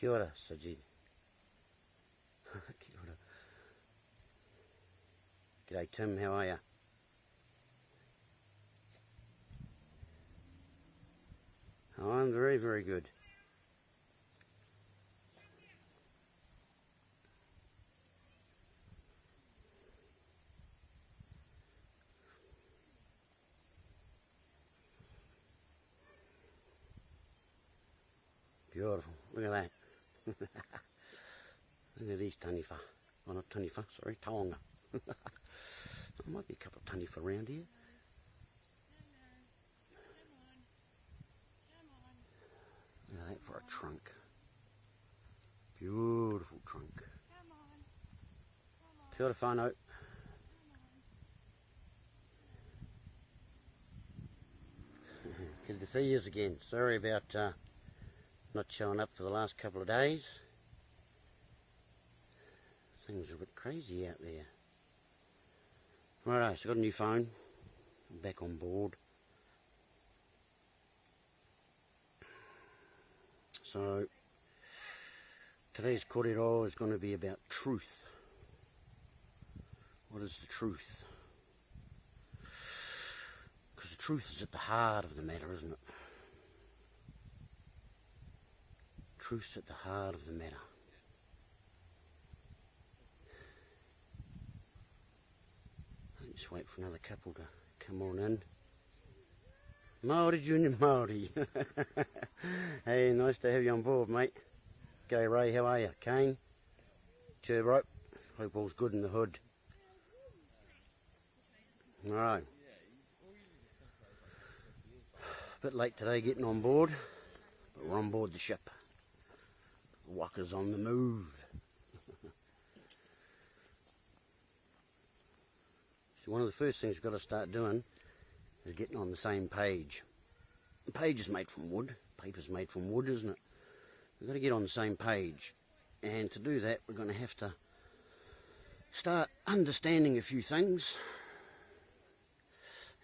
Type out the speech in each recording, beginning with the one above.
Kia ora, Sajid. Kia ora. G'day Tim, how are ya? Oh, I'm very, very good. Beautiful. Look at that. Look at these taniwha. Oh, not taniwha, sorry, taonga. There might be a couple of taniwha around here. Look at that for a trunk. Beautiful trunk. Kia ora whānau. Good to see you again. Sorry about not showing up for the last couple of days. Things are a bit crazy out there. Righto, so got a new phone. I'm back on board. So today's kōrero is going to be about truth. What is the truth? Because the truth is at the heart of the matter, isn't it? Truth's at the heart of the matter. I'll just wait for another couple to come on in. Māori Junior Māori. Hey, nice to have you on board, mate. G'day Ray, how are you? Kane? Turbo. Hope all's good in the hood. Alright. Bit late today getting on board, but we're on board the ship. Waka's on the move. So one of the first things we've got to start doing is getting on the same page. The page is made from wood. Paper's made from wood, isn't it? We've got to get on the same page. And to do that, we're going to have to start understanding a few things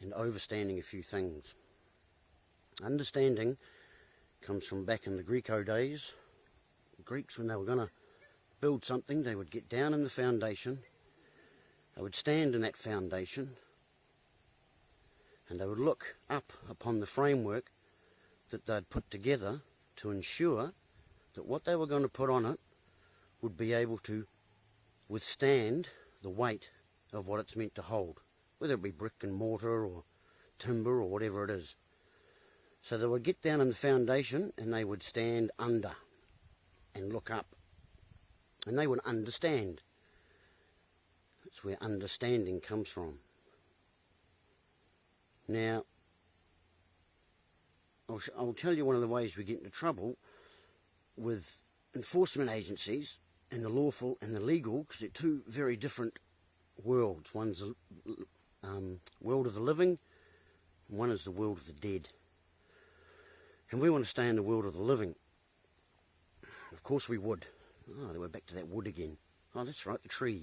and overstanding a few things. Understanding comes from back in the Greco days. The Greeks, when they were going to build something, they would get down in the foundation, they would stand in that foundation, and they would look up upon the framework that they'd put together to ensure that what they were going to put on it would be able to withstand the weight of what it's meant to hold, whether it be brick and mortar or timber or whatever it is. So they would get down in the foundation and they would stand under and look up, and they would understand. That's where understanding comes from. Now, I'll tell you one of the ways we get into trouble with enforcement agencies and the lawful and the legal, because they're two very different worlds. One's the world of the living, and one is the world of the dead. And we want to stay in the world of the living. Of course we would. Oh, we're back to that wood again. Oh, that's right, the tree.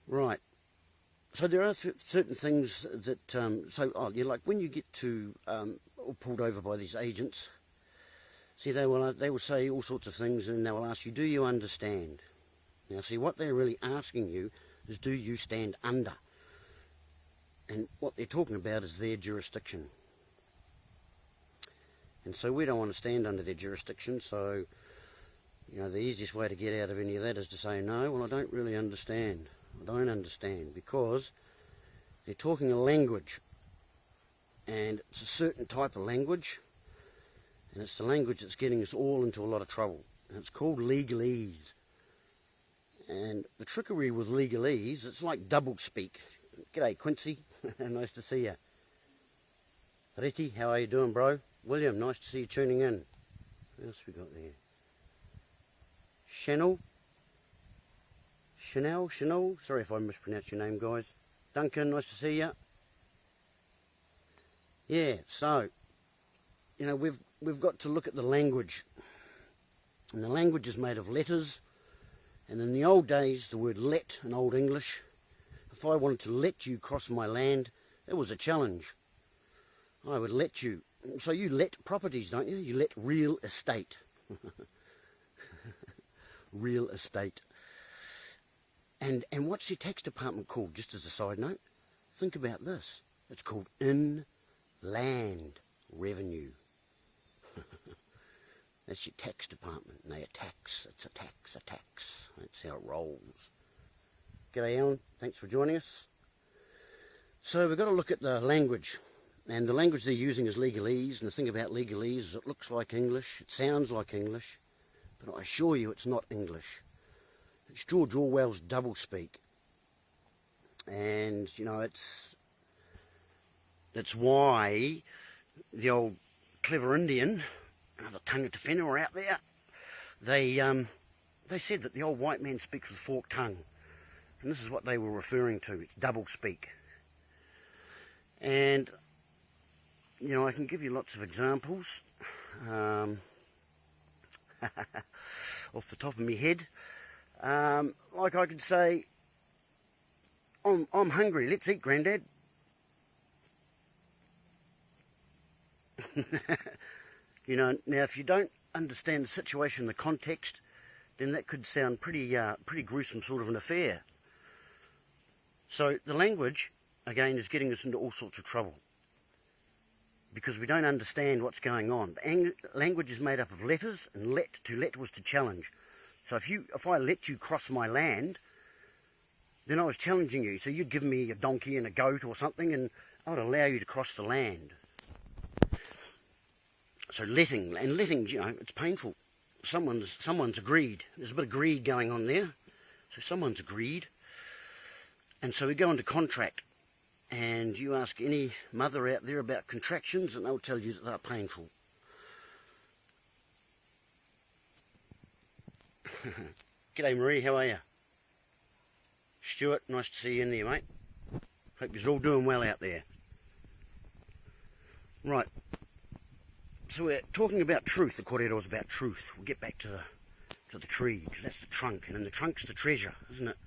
Right. So there are certain things that, like when you get to, or pulled over by these agents, see, they will say all sorts of things, and they will ask you, do you understand? Now, see, what they're really asking you is, do you stand under? And what they're talking about is their jurisdiction. And so we don't want to stand under their jurisdiction, so, you know, the easiest way to get out of any of that is to say, no, well, I don't really understand. I don't understand, because they're talking a language, and it's a certain type of language, and it's the language that's getting us all into a lot of trouble, and it's called legalese. And the trickery with legalese, it's like double speak. G'day Quincy, nice to see you. Reti, how are you doing, bro? William, nice to see you tuning in. What else we got there? Chanel, sorry if I mispronounced your name, guys. Duncan, nice to see you. Yeah, so, you know, we've got to look at the language. And the language is made of letters. And in the old days, the word let in Old English, if I wanted to let you cross my land, it was a challenge. I would let you. So you let properties, don't you? You let real estate. real estate. And what's your tax department called, just as a side note? Think about this. It's called inland revenue. That's your tax department. And they tax. It's a tax. That's how it rolls. G'day, Alan. Thanks for joining us. So we've got to look at the language. And the language they're using is legalese. And the thing about legalese is it looks like English. It sounds like English. But I assure you it's not English. It's George Orwell's doublespeak. And, you know, that's why the old clever Indian, another tongue to fenna were out there, they said that the old white man speaks with forked tongue. And this is what they were referring to. It's doublespeak. And, you know, I can give you lots of examples. Off the top of my head. Like I could say, I'm hungry, let's eat, Grandad. You know, now if you don't understand the situation, the context, then that could sound pretty gruesome sort of an affair. So the language, again, is getting us into all sorts of trouble because we don't understand what's going on. Language is made up of letters, and to let was to challenge. So if I let you cross my land, then I was challenging you. So you'd give me a donkey and a goat or something, and I would allow you to cross the land. So letting, you know, it's painful. Someone's agreed. There's a bit of greed going on there. So someone's agreed. And so we go into contract. And you ask any mother out there about contractions, and they'll tell you that they're painful. G'day Marie, how are you? Stuart, nice to see you in there, mate. Hope you're all doing well out there. Right, so we're talking about truth. The kōrero is about truth. We'll get back to the tree, because that's the trunk, and in the trunk's the treasure, isn't it?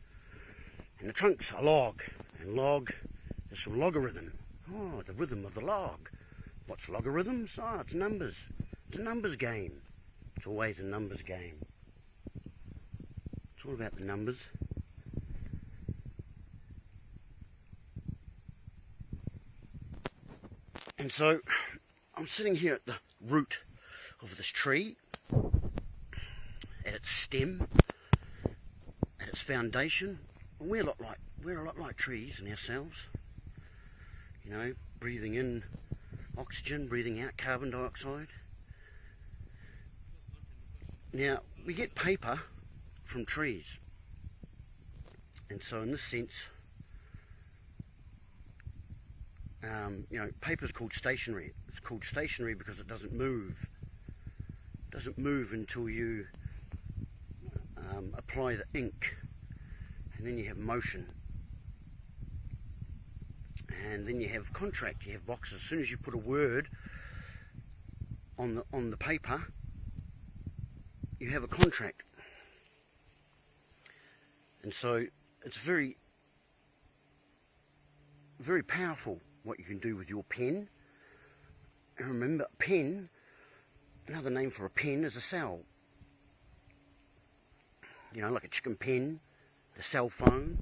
And the trunk's a log, and log is from logarithm. Oh, the rhythm of the log. What's logarithms? Oh, it's numbers. It's a numbers game. It's always a numbers game. It's all about the numbers. And so I'm sitting here at the root of this tree, at its stem, at its foundation. And we're a lot like trees in ourselves. You know, breathing in oxygen, breathing out carbon dioxide. Now, we get paper from trees. And so in this sense, you know, paper's called stationary. It's called stationary because it doesn't move. It doesn't move until you apply the ink, and then you have motion. And then you have contract, you have boxes. As soon as you put a word on the paper, you have a contract. And so it's very, very powerful what you can do with your pen. And remember, pen, another name for a pen is a cell. You know, like a chicken pen, the cell phone.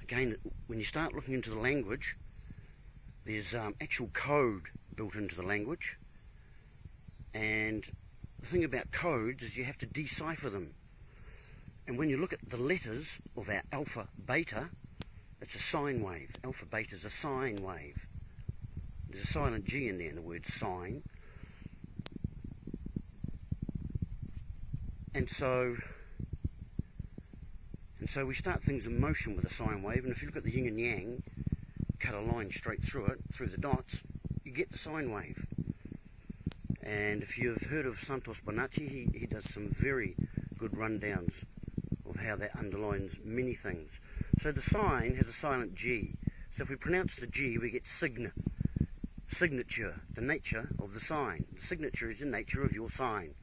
Again, when you start looking into the language, there's actual code built into the language. And the thing about codes is you have to decipher them. And when you look at the letters of our alpha, beta, it's a sine wave. Alpha, beta is a sine wave. There's a silent G in there in the word sine. And so we start things in motion with a sine wave, and if you look at the yin and yang, cut a line straight through it, through the dots, you get the sine wave. And if you've heard of Santos Bonacci, he does some very good rundowns of how that underlines many things. So the sine has a silent G. So if we pronounce the G, we get signature, the nature of the sign. The signature is the nature of your sign.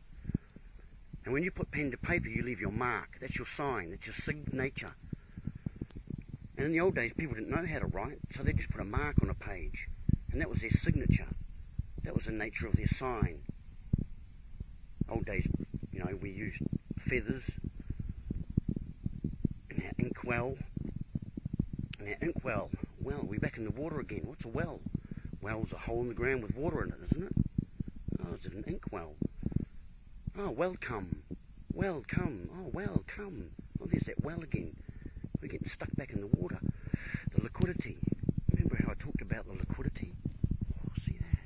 And when you put pen to paper, you leave your mark. That's your sign. That's your signature. And in the old days, people didn't know how to write, so they just put a mark on a page. And that was their signature. That was the nature of their sign. Old days, you know, we used feathers well. Now, inkwell. Well, we're back in the water again. What's a well? Well's a hole in the ground with water in it, isn't it? Oh, is it an inkwell? Oh, welcome. Welcome. Oh, welcome. Oh, there's that well again. We're getting stuck back in the water. The liquidity. Remember how I talked about the liquidity? Oh, see that?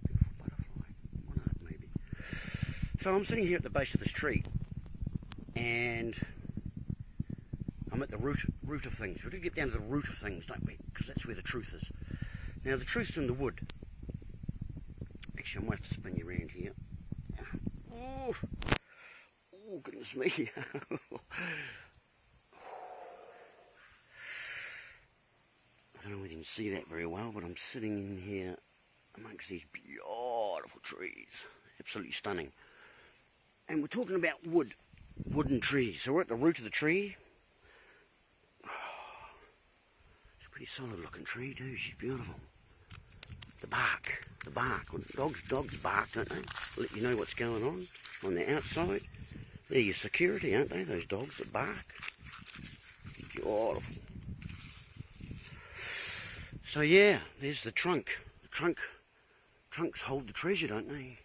Beautiful butterfly. Monarch, maybe. So I'm sitting here at the base of this tree, and I'm at the root of things. We've got to get down to the root of things, don't we? Because that's where the truth is. Now, the truth's in the wood. Actually, I might have to spin you around here. Oh, goodness me. I don't know whether you can see that very well, but I'm sitting in here amongst these beautiful trees. Absolutely stunning. And we're talking about wood. Wooden trees. So we're at the root of the tree. It's a pretty solid looking tree too. She's beautiful. The bark. Well, dogs bark, don't they? Let you know what's going on the outside. They're your security, aren't they? Those dogs that bark. Beautiful. So yeah, there's the trunk. Trunks hold the treasure, don't they?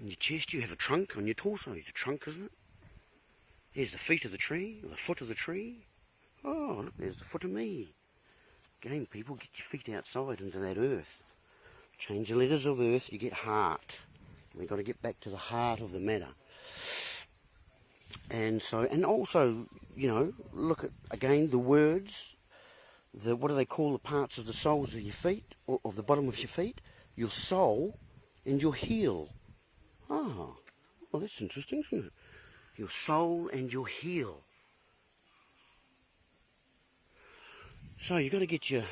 In your chest you have a trunk, on your torso it's a trunk, isn't it? There's the feet of the tree, or the foot of the tree. Oh, look, there's the foot of me. Again, people, get your feet outside into that earth. Change the letters of earth, you get heart. We've got to get back to the heart of the matter. And so, and also, you know, look at, again, the words. What do they call the parts of the soles of your feet, or of the bottom of your feet? Your sole and your heel. Oh, well, that's interesting, isn't it? Your sole and your heel. So you've got to get your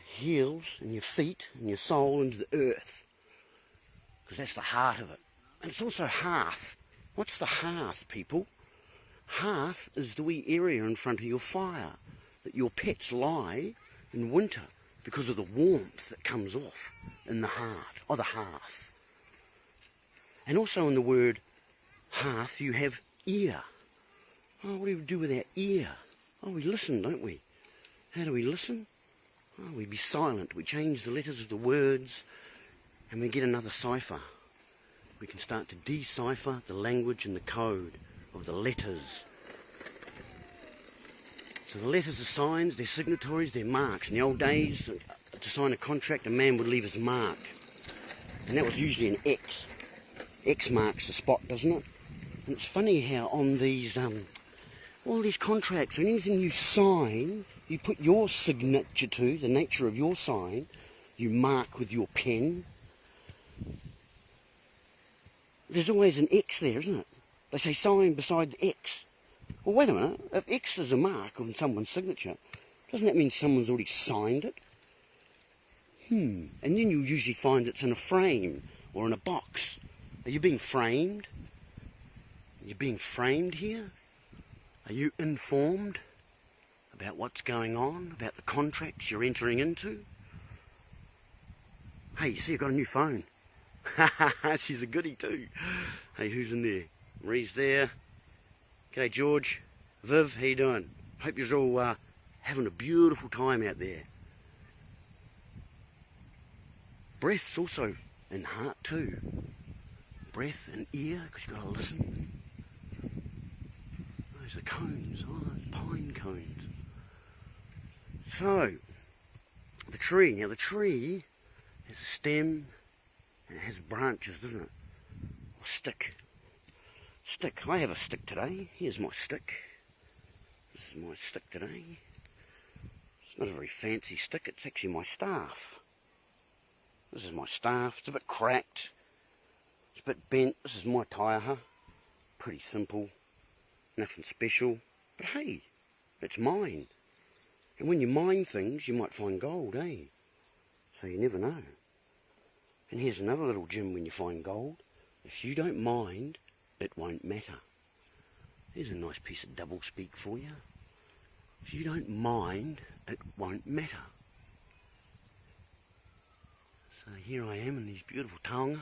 heels and your feet and your sole into the earth, because that's the heart of it. And it's also hearth. What's the hearth, people? Hearth is the wee area in front of your fire that your pets lie in winter because of the warmth that comes off in the heart, or the hearth. And also in the word hearth you have ear. Oh, what do we do with our ear? Oh, we listen, don't we? How do we listen? Oh, we be silent. We change the letters of the words and we get another cipher. We can start to decipher the language and the code of the letters. So the letters are signs, they're signatories, they're marks. In the old days, to sign a contract, a man would leave his mark. And that was usually an X. X marks the spot, doesn't it? And it's funny how on these, all these contracts, and anything you sign, you put your signature to, the nature of your sign, you mark with your pen. There's always an X there, isn't it? They say sign beside the X. Well, wait a minute. If X is a mark of someone's signature, doesn't that mean someone's already signed it? And then you usually find it's in a frame or in a box. Are you being framed? Are you being framed here? Are you informed about what's going on, about the contracts you're entering into? Hey, you see, I've got a new phone. She's a goodie too. Hey, who's in there? Marie's there. G'day, George. Viv, how you doing? Hope you're all having a beautiful time out there. Breath's also in heart too. Breath and ear, because you've got to listen. Those are cones, pine cones. So, the tree. Now the tree has a stem and it has branches, doesn't it? Or stick. Stick. I have a stick today. Here's my stick. This is my stick today. It's not a very fancy stick, it's actually my staff. This is my staff. It's a bit cracked. It's a bit bent. This is my taiaha. Pretty simple. Nothing special. But hey, it's mine. And when you mine things, you might find gold, eh? So you never know. And here's another little gem when you find gold. If you don't mind, it won't matter. There's a nice piece of double speak for you. If you don't mind, it won't matter. So here I am in these beautiful taonga.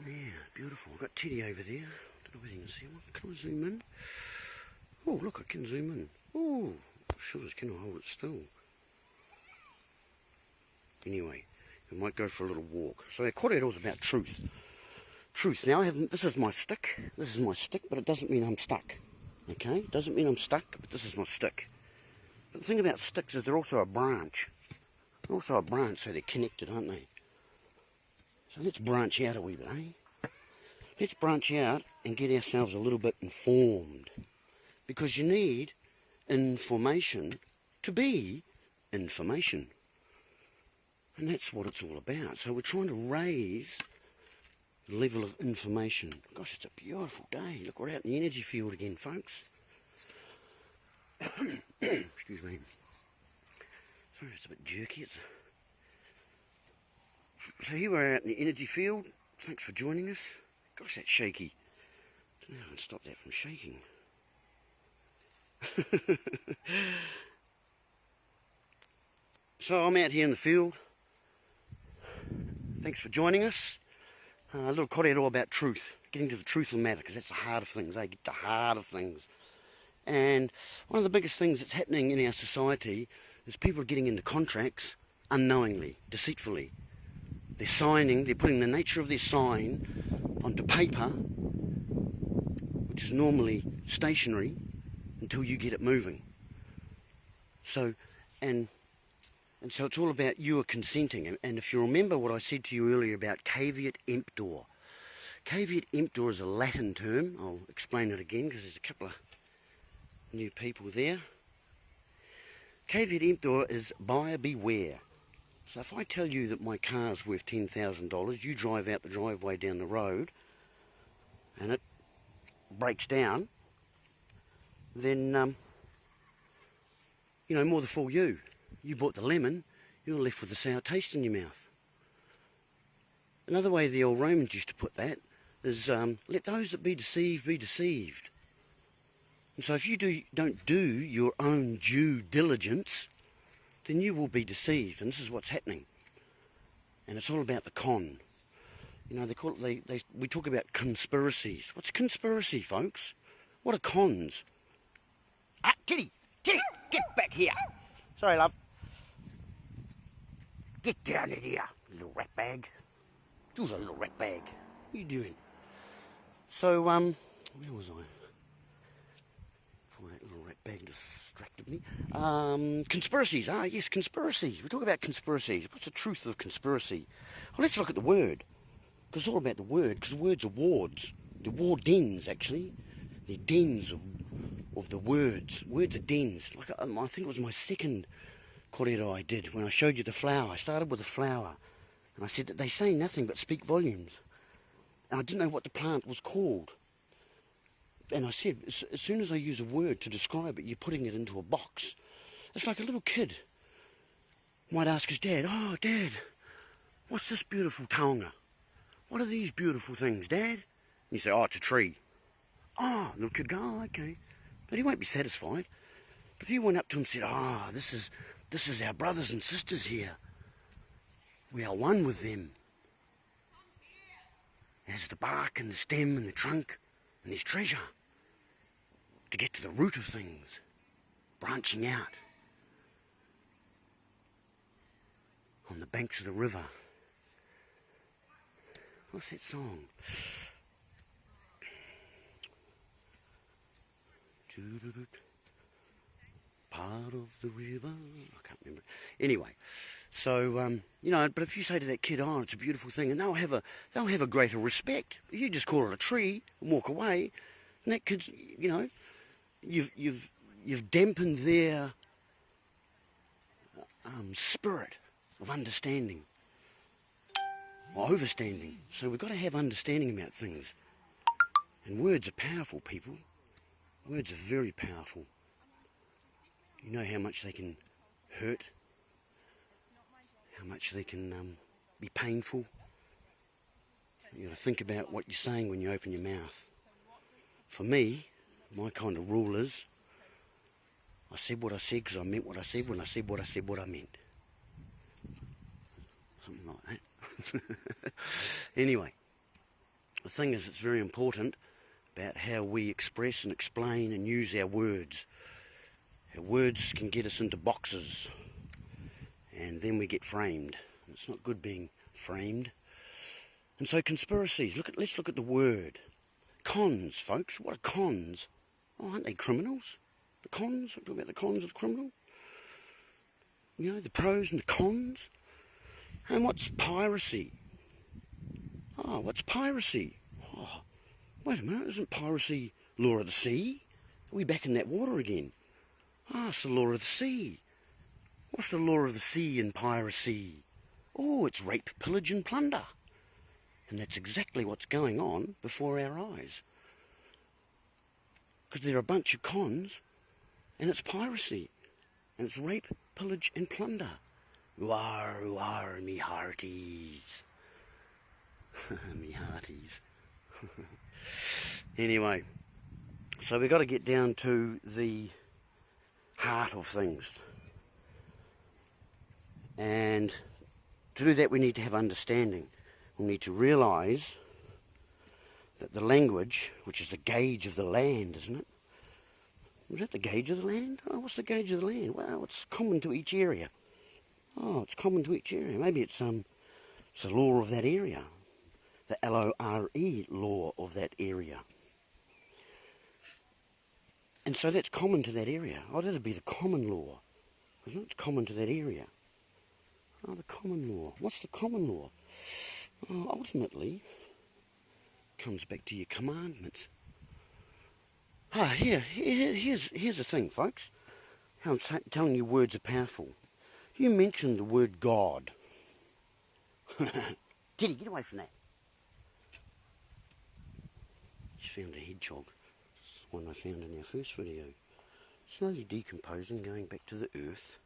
Yeah, beautiful. I've got Teddy over there. I don't know whether you can see him. Can I zoom in? Oh, look, I can zoom in. Oh, sure as can I hold it still. Anyway, we might go for a little walk. So our kōrero is about truth. Truth. Now, this is my stick. This is my stick, but it doesn't mean I'm stuck. Okay? It doesn't mean I'm stuck, but this is my stick. But the thing about sticks is they're also a branch. They're also a branch, so they're connected, aren't they? So let's branch out a wee bit, eh? Let's branch out and get ourselves a little bit informed. Because you need information to be information. And that's what it's all about. So we're trying to raise the level of information. Gosh, it's a beautiful day. Look, we're out in the energy field again, folks. Excuse me. Sorry, it's a bit jerky. So here we're out in the energy field. Thanks for joining us. Gosh, that's shaky. I don't know how I can stop that from shaking. So I'm out here in the field. Thanks for joining us. A little kōrero about truth. Getting to the truth of the matter, because that's the heart of things. They get the heart of things. And one of the biggest things that's happening in our society is people are getting into contracts unknowingly, deceitfully. They're signing, they're putting the nature of their sign onto paper, which is normally stationary, until you get it moving. So, and so it's all about you are consenting. And if you remember what I said to you earlier about caveat emptor. Caveat emptor is a Latin term. I'll explain it again because there's a couple of new people there. Caveat emptor is buyer beware. So if I tell you that my car's worth $10,000, you drive out the driveway down the road and it breaks down, then, you know, more the fool you. You bought the lemon, you're left with the sour taste in your mouth. Another way the old Romans used to put that is, let those that be deceived be deceived. And so if you don't do your own due diligence, then you will be deceived. And this is what's happening. And it's all about the con. You know, they call it, we talk about conspiracies. What's a conspiracy, folks? What are cons? Ah, Kitty, get back here. Sorry, love. Get down in here, little rat bag. It was a little rat bag. What are you doing? So, where was I? Before that little rat bag distracted me. Conspiracies. Ah, yes, conspiracies. We talk about conspiracies. What's the truth of conspiracy? Well, let's look at the word. Because it's all about the word. Because the words are wards. They're war dens, actually. They're dens of the words. Words are dens. Like I think it was my second kōrero I did when I showed you the flower. I started with the flower. And I said that they say nothing but speak volumes. And I didn't know what the plant was called. And I said, as soon as I use a word to describe it, you're putting it into a box. It's like a little kid might ask his dad, "Oh, Dad, what's this beautiful taonga? What are these beautiful things, Dad?" And you say, "Oh, it's a tree." Oh, little kid go, "Oh, okay." But he won't be satisfied. But if you went up to him and said, "Oh, this is our brothers and sisters here. We are one with them. There's the bark and the stem and the trunk, and there's treasure to get to the root of things, branching out on the banks of the river." What's that song? Part of the river. I can't remember. Anyway, so you know, but if you say to that kid, "Oh, it's a beautiful thing," and they'll have a greater respect. If you just call it a tree and walk away, and that kid's, you know, you've dampened their spirit of understanding or overstanding. So we've got to have understanding about things. And words are powerful, people. Words are very powerful. You know how much they can hurt, how much they can be painful. You've got to think about what you're saying when you open your mouth. For me, my kind of rule is, I said what I said because I meant what I said when I said what I meant. Something like that. Anyway, the thing is, it's very important about how we express and explain and use our words. Our words can get us into boxes, and then we get framed. It's not good being framed. And so conspiracies, let's look at the word. Cons, folks. What are cons? Oh, aren't they criminals? The cons, I'm talking about the cons of the criminal. You know, the pros and the cons. And what's piracy? Oh, what's piracy? Oh, wait a minute, isn't piracy law of the sea? Are we back in that water again? Ah, it's the law of the sea. What's the law of the sea in piracy? Oh, it's rape, pillage and plunder. And that's exactly what's going on before our eyes. Because there are a bunch of cons, and it's piracy. And it's rape, pillage and plunder. Ooh-ar, me hearties. Me hearties. Anyway, so we've got to get down to the heart of things. And to do that, we need to have understanding. We need to realise that the language, which is the gauge of the land, isn't it? Is that the gauge of the land? Oh, what's the gauge of the land? Well, it's common to each area. Oh, it's common to each area. Maybe it's the law of that area. The LORE law of that area. And so that's common to that area. Oh, that'd be the common law, isn't it? It's common to that area. Oh, the common law. What's the common law? Oh, ultimately, comes back to your commandments. Here's the thing, folks. How I'm telling you words are powerful. You mentioned the word God. Teddy, get away from that. You found a hedgehog. It's the one I found in our first video. Slowly decomposing, going back to the earth.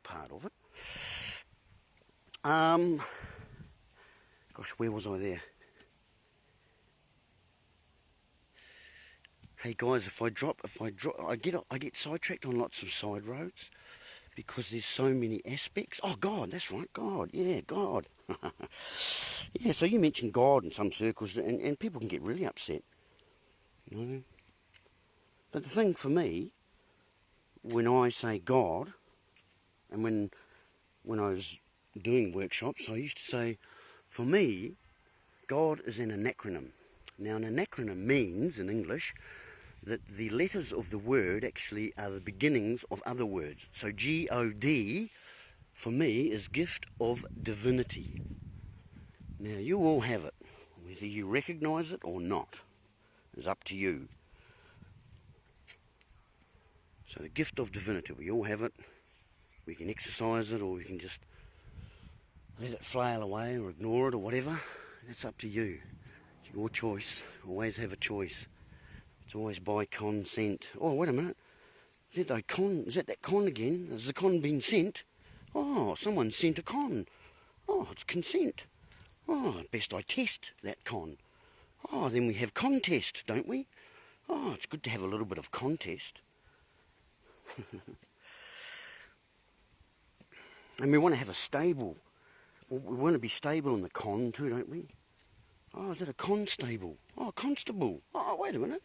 Part of it. Gosh, where was I there? Hey guys, I get sidetracked on lots of side roads because there's so many aspects. Oh, God, that's right, God. Yeah, God. Yeah, so you mentioned God in some circles, and people can get really upset, you know. But the thing for me, when I say God, and when I was doing workshops, I used to say, for me, God is an acronym. Now, an acronym means, in English, that the letters of the word actually are the beginnings of other words. So G-O-D, for me, is gift of divinity. Now, you all have it. Whether you recognise it or not is up to you. So the gift of divinity, we all have it. We can exercise it, or we can just let it flail away or ignore it or whatever. That's up to you. It's your choice. Always have a choice. It's always by consent. Oh, wait a minute. Is that that con again? Has the con been sent? Oh, someone sent a con. Oh, it's consent. Oh, best I test that con. Oh, then we have contest, don't we? Oh, it's good to have a little bit of contest. And we want to have a stable. We want to be stable in the con too, don't we? Oh, is that a constable? Oh, constable. Oh, wait a minute.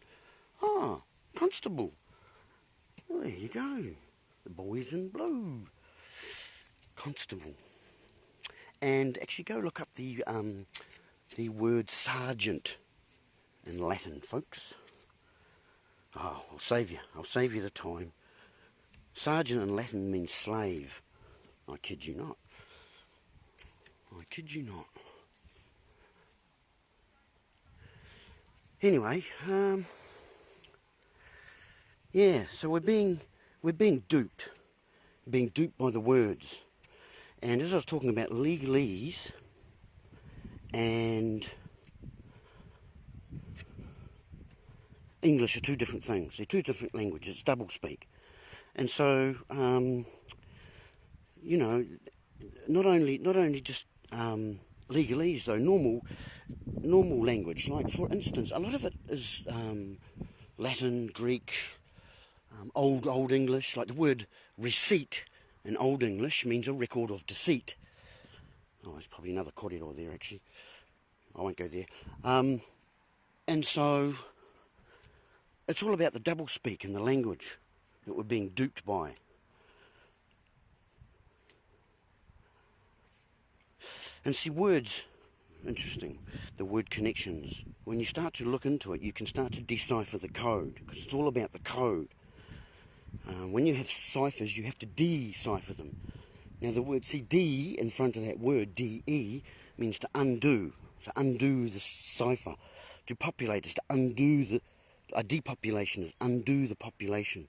Oh, constable. Well, there you go. The boys in blue. Constable. And actually go look up the word sergeant in Latin, folks. Oh, I'll save you the time. Sergeant in Latin means slave. I kid you not. I kid you not. Anyway, yeah, so we're being duped by the words. And as I was talking about, legalese and English are two different things. They're two different languages. It's doublespeak. And so, you know, not only just legalese though, normal language. Like for instance, a lot of it is Latin, Greek, Old English. Like the word receipt in Old English means a record of deceit. Oh, there's probably another corridor there, actually. I won't go there. And so, it's all about the doublespeak and the language that we're being duped by. And see, words, interesting, the word connections. When you start to look into it, you can start to decipher the code, because it's all about the code. When you have ciphers, you have to decipher them. Now the word, see, D in front of that word, D-E, means to undo. To undo the cipher. To populate is to undo the... A depopulation is undo the population.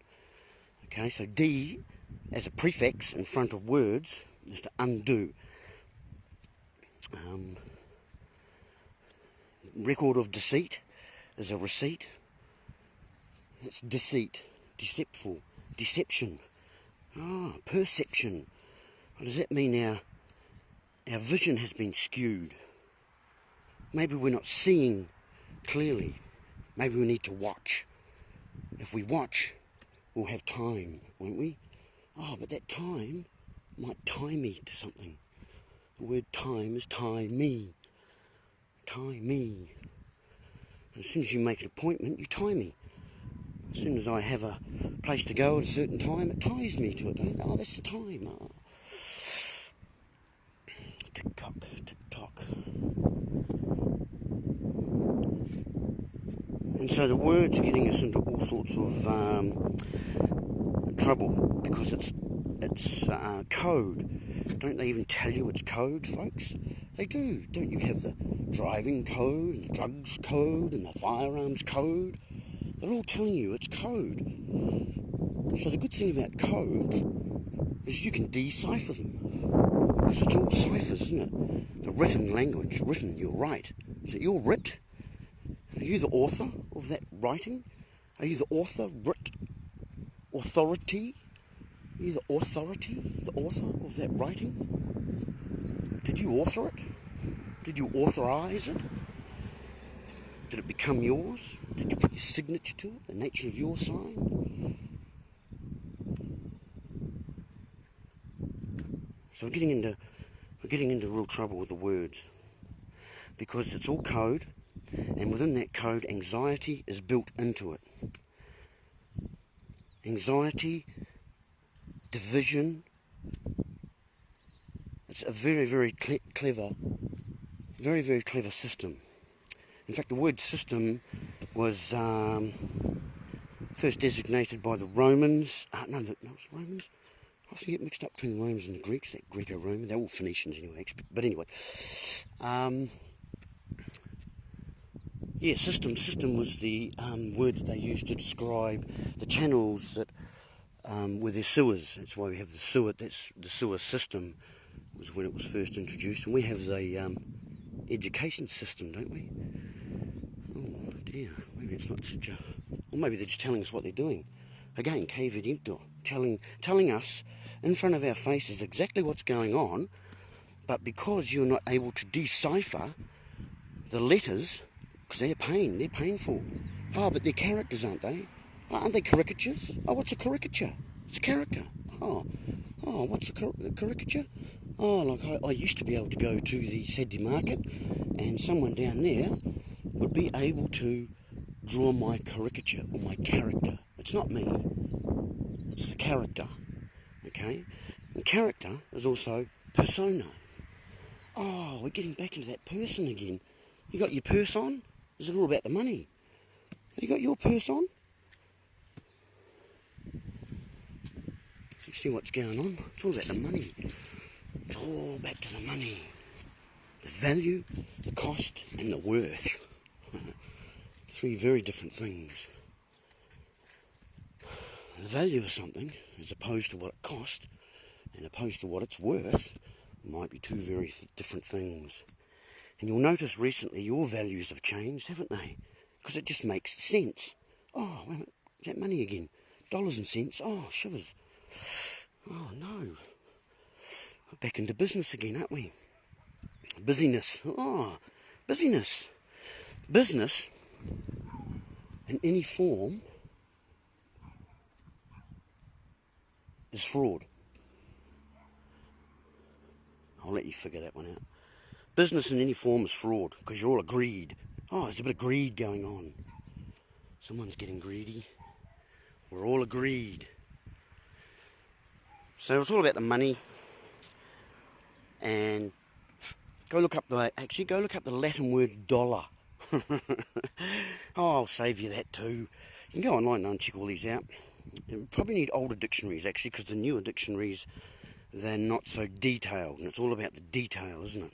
Okay, so D, as a prefix in front of words, is to undo. Record of deceit is a receipt. It's deceit, deceptful, deception. Perception. What does that mean? Our vision has been skewed. Maybe we're not seeing clearly. Maybe we need to watch. If we watch, we'll have time, won't we? Oh, but that time might tie me to something. The word time is tie me. Tie me. As soon as you make an appointment, you tie me. As soon as I have a place to go at a certain time, it ties me to it. Oh, that's the time. Oh. Tick-tock, tick-tock. And so the words are getting us into all sorts of trouble, because it's code. Don't they even tell you it's code, folks? They do. Don't you have the driving code, and the drugs code, and the firearms code? They're all telling you it's code. So the good thing about codes is you can decipher them. Because it's all ciphers, isn't it? The written language. Written, you're right. Is it your writ? Are you the author of that writing? Are you the author, writ, authority? Are you the authority, the author of that writing? Did you author it? Did you authorize it? Did it become yours? Did you put your signature to it, the nature of your sign? So we're getting into real trouble with the words, because it's all code, and within that code, anxiety is built into it. Anxiety, division. It's a very, very clever system. In fact, the word system was first designated by the Romans. No, it was Romans. I often get mixed up between the Romans and the Greeks, that Greco-Roman. They're all Phoenicians anyway. But anyway. System was the word that they used to describe the channels that were their sewers. That's why we have the sewer. That's the sewer system, was when it was first introduced. And we have the education system, don't we? Oh dear, maybe it's not such a... Or maybe they're just telling us what they're doing. Again, que vidento, telling us in front of our faces exactly what's going on, but because you're not able to decipher the letters, because they're painful. Oh, but they're characters, aren't they? Oh, aren't they caricatures? Oh, what's a caricature? It's a character. Oh, what's a caricature? Oh, like I used to be able to go to the Saturday market, and someone down there would be able to draw my caricature or my character. It's not me. It's the character. Okay? And character is also persona. Oh, we're getting back into that person again. You got your purse on? Is it all about the money? You got your purse on? You see what's going on? It's all about the money. It's all back to the money. The value, the cost, and the worth. Three very different things. The value of something, as opposed to what it cost, and opposed to what it's worth, might be two very different things. And you'll notice recently your values have changed, haven't they? Because it just makes sense. Oh, wait a minute, is that money again? Dollars and cents? Oh, shivers. Oh, no. We're back into business again, aren't we? Busyness. Oh, busyness. Business, in any form, is fraud. I'll let you figure that one out. Business in any form is fraud, because you're all agreed. Oh, there's a bit of greed going on. Someone's getting greedy. We're all agreed. So it's all about the money. And go look up the Latin word dollar. Oh, I'll save you that too. You can go online and check all these out. You probably need older dictionaries actually, because the newer dictionaries, they're not so detailed, and it's all about the detail, isn't it?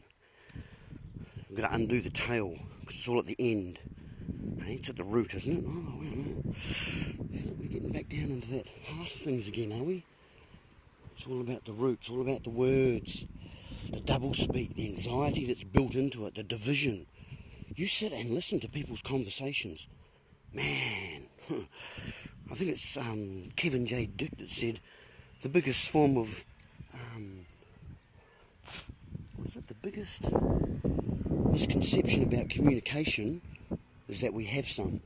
We've got to undo the tail, because it's all at the end. Hey, it's at the root, isn't it? Oh, wait a minute. We're getting back down into that heart of things again, are we? It's all about the roots, all about the words, the double-speak, the anxiety that's built into it, the division. You sit and listen to people's conversations. Man, I think it's Kevin J. Dick that said the biggest form of, the biggest misconception about communication is that we have some.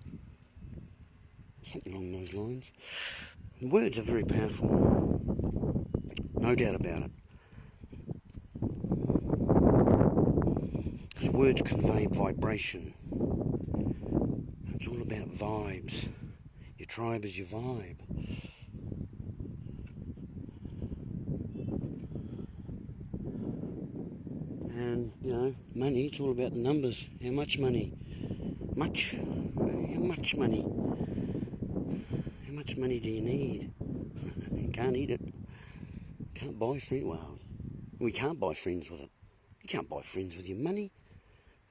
Something along those lines. Words are very powerful. No doubt about it. Because words convey vibration. It's all about vibes. Your tribe is your vibe. And, money, it's all about the numbers. How much money? Much? How much money? How much money do you need? You can't eat it. Can't buy friends. Well, we can't buy friends with it. You can't buy friends with your money.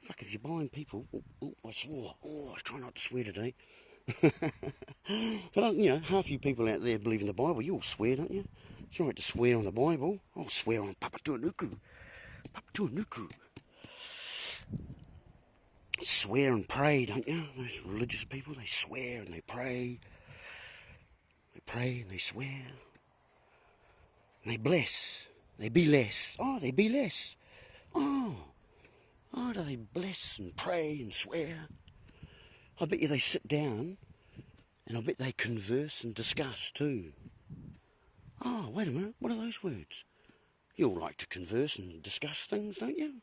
Fuck, if you're buying people... Oh, I swore. Oh, I was trying not to swear today. But, half you people out there believe in the Bible. You all swear, don't you? It's all right to swear on the Bible. I'll swear on Papatuanuku. Papatuanuku. Swear and pray, don't you? Those religious people, they swear and they pray. They pray and they swear. And they bless. They be less. Oh, they be less. Oh, do they bless and pray and swear? I bet you they sit down and I bet they converse and discuss too. Oh, wait a minute, what are those words? You all like to converse and discuss things, don't you?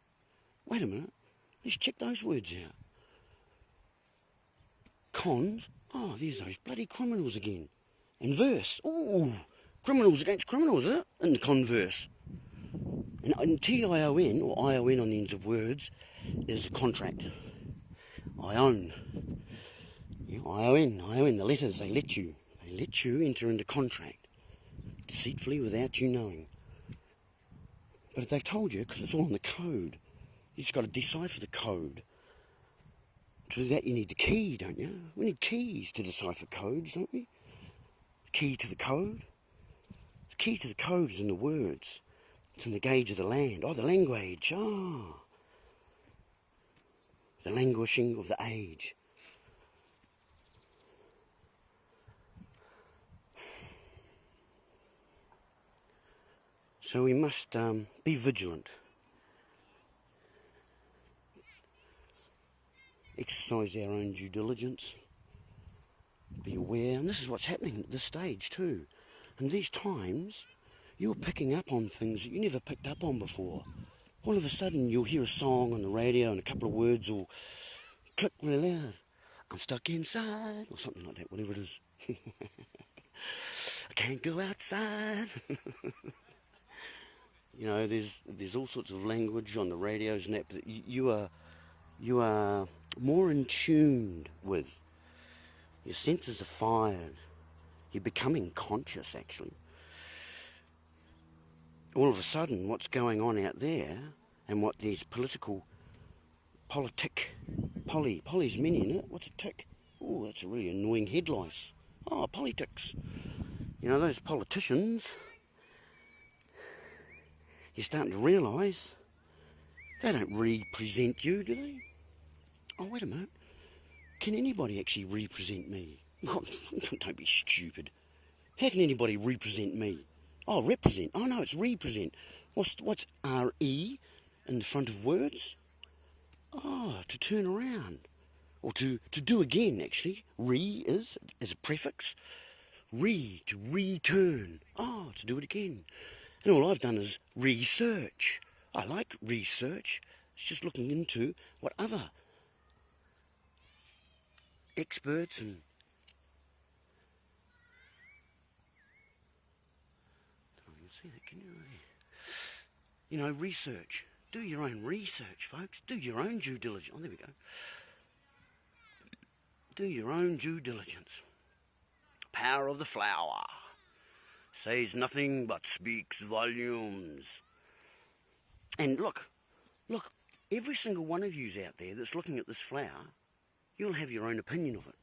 Wait a minute, let's check those words out. Cons, oh, there's those bloody criminals again. And verse, oh, criminals against criminals, is it? And the converse. And T-I-O-N, or I-O-N on the ends of words, is a contract. I own. I-O-N, the letters, they let you enter into contract, deceitfully without you knowing. But if they've told you, because it's all in the code, you just got to decipher the code. To do that you need the key, don't you? We need keys to decipher codes, don't we? Key to the code. The key to the code is in the words. It's in the gauge of the land. Oh, the language. Oh. The languishing of the age. So we must be vigilant. Exercise our own due diligence. Be aware. And this is what's happening at this stage too. And these times, you're picking up on things that you never picked up on before. All of a sudden, you'll hear a song on the radio and a couple of words will click really loud. I'm stuck inside, or something like that, whatever it is. I can't go outside. There's all sorts of language on the radios and that, but you are more in tune with. Your senses are fired. You're becoming conscious, actually. All of a sudden, what's going on out there, and what these poly's many in it. What's a tick? Oh, that's a really annoying head lice. Oh, politics. Those politicians, you're starting to realise they don't represent you, do they? Oh, wait a minute. Can anybody actually represent me? Don't be stupid. How can anybody represent me? Oh, represent. Oh, no, it's represent. What's R-E in the front of words? Oh, to turn around. Or to do again, actually. Re is, as a prefix. To return. Oh, to do it again. And all I've done is research. I like research. It's just looking into what other experts and see that, can you know, research. Do your own research, folks. Do your own due diligence. Oh, there we go. Do your own due diligence. Power of the flower. Says nothing but speaks volumes. And look, every single one of yous out there that's looking at this flower, you'll have your own opinion of it.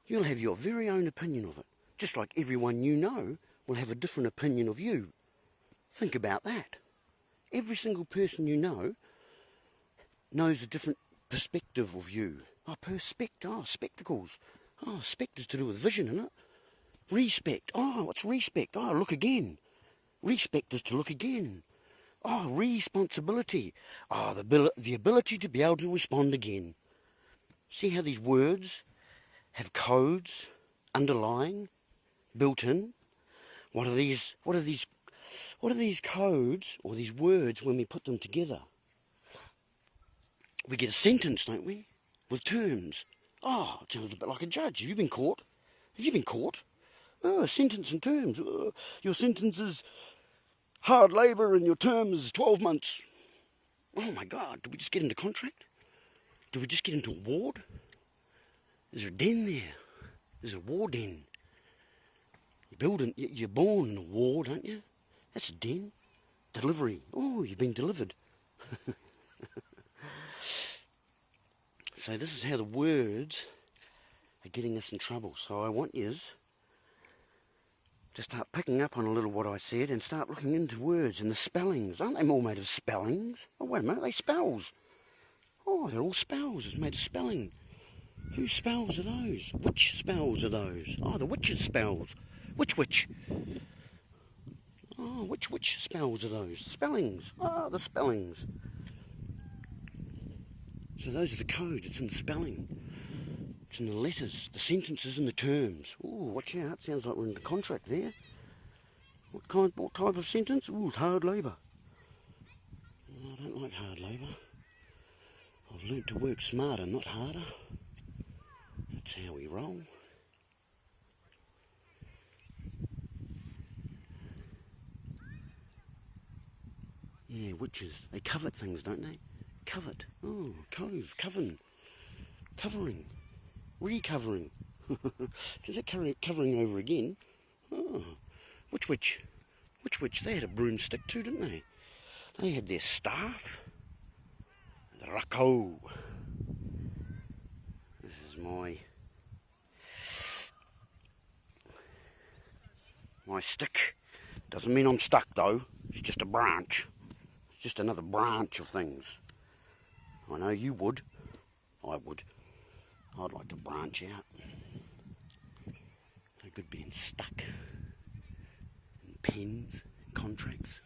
You'll have your very own opinion of it. Just like everyone you know will have a different opinion of you. Think about that. Every single person you know knows a different perspective of you. Spectacles. Oh, spect is to do with vision, isn't it? Respect. Oh, what's respect? Oh, look again. Respect is to look again. Oh, responsibility. Oh, the ability to be able to respond again. See how these words have codes underlying, built in? What are these codes or these words when we put them together? We get a sentence, don't we? With terms. Oh, it sounds a bit like a judge. Have you been caught? Have you been caught? Oh, a sentence and terms. Your sentence is hard labour and your term is 12 months. Oh my God, did we just get into contract? Did we just get into a ward? There's a den there. There's a war den. You're born in a ward, aren't you? That's a den. Delivery. Oh, you've been delivered. So this is how the words are getting us in trouble. So I want yous to start picking up on a little what I said and start looking into words and the spellings. Aren't they all made of spellings? Oh, wait a minute, they spells. Oh, they're all spells. It's made of spelling. Whose spells are those? Which spells are those? Oh, the witch's spells. Which? Oh, which spells are those? The spellings. Oh, the spellings. So those are the codes. It's in the spelling. It's in the letters, the sentences and the terms. Ooh, watch out. Sounds like we're in the contract there. What type of sentence? Ooh, it's hard labour. Oh, I don't like hard labour. I've learnt to work smarter, not harder. That's how we roll. Yeah, witches. They covet things, don't they? Covet. Oh, covering. Recovering. Is that covering over again? Oh, which? They had a broomstick too, didn't they? They had their staff. The rako. This is my stick. Doesn't mean I'm stuck though. It's just a branch. It's just another branch of things. I know you would. I would. I'd like to branch out. No good being stuck in pens, contracts.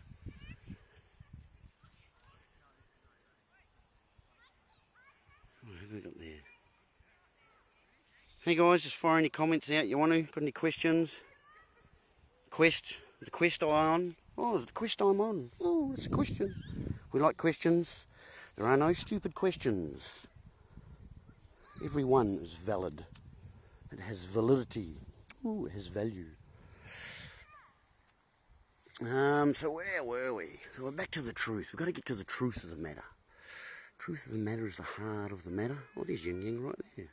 What have we got there? Hey guys, just fire any comments out you want to. Got any questions? The quest I'm on. Oh, is it the quest I'm on? Oh, it's a question. We like questions. There are no stupid questions. Every one is valid. It has validity. Ooh, it has value. So where were we? So we're back to the truth. We've got to get to the truth of the matter. Truth of the matter is the heart of the matter. Oh, there's Yin Yang right there.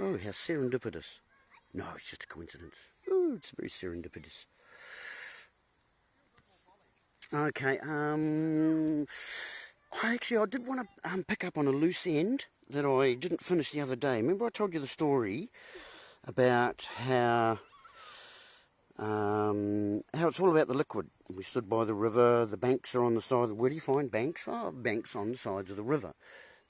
Oh, how serendipitous. No, it's just a coincidence. Oh, it's very serendipitous. Okay, I did want to pick up on a loose end that I didn't finish the other day. Remember I told you the story about how it's all about the liquid. We stood by the river, the banks are on the side. Where do you find banks? Oh, banks on the sides of the river.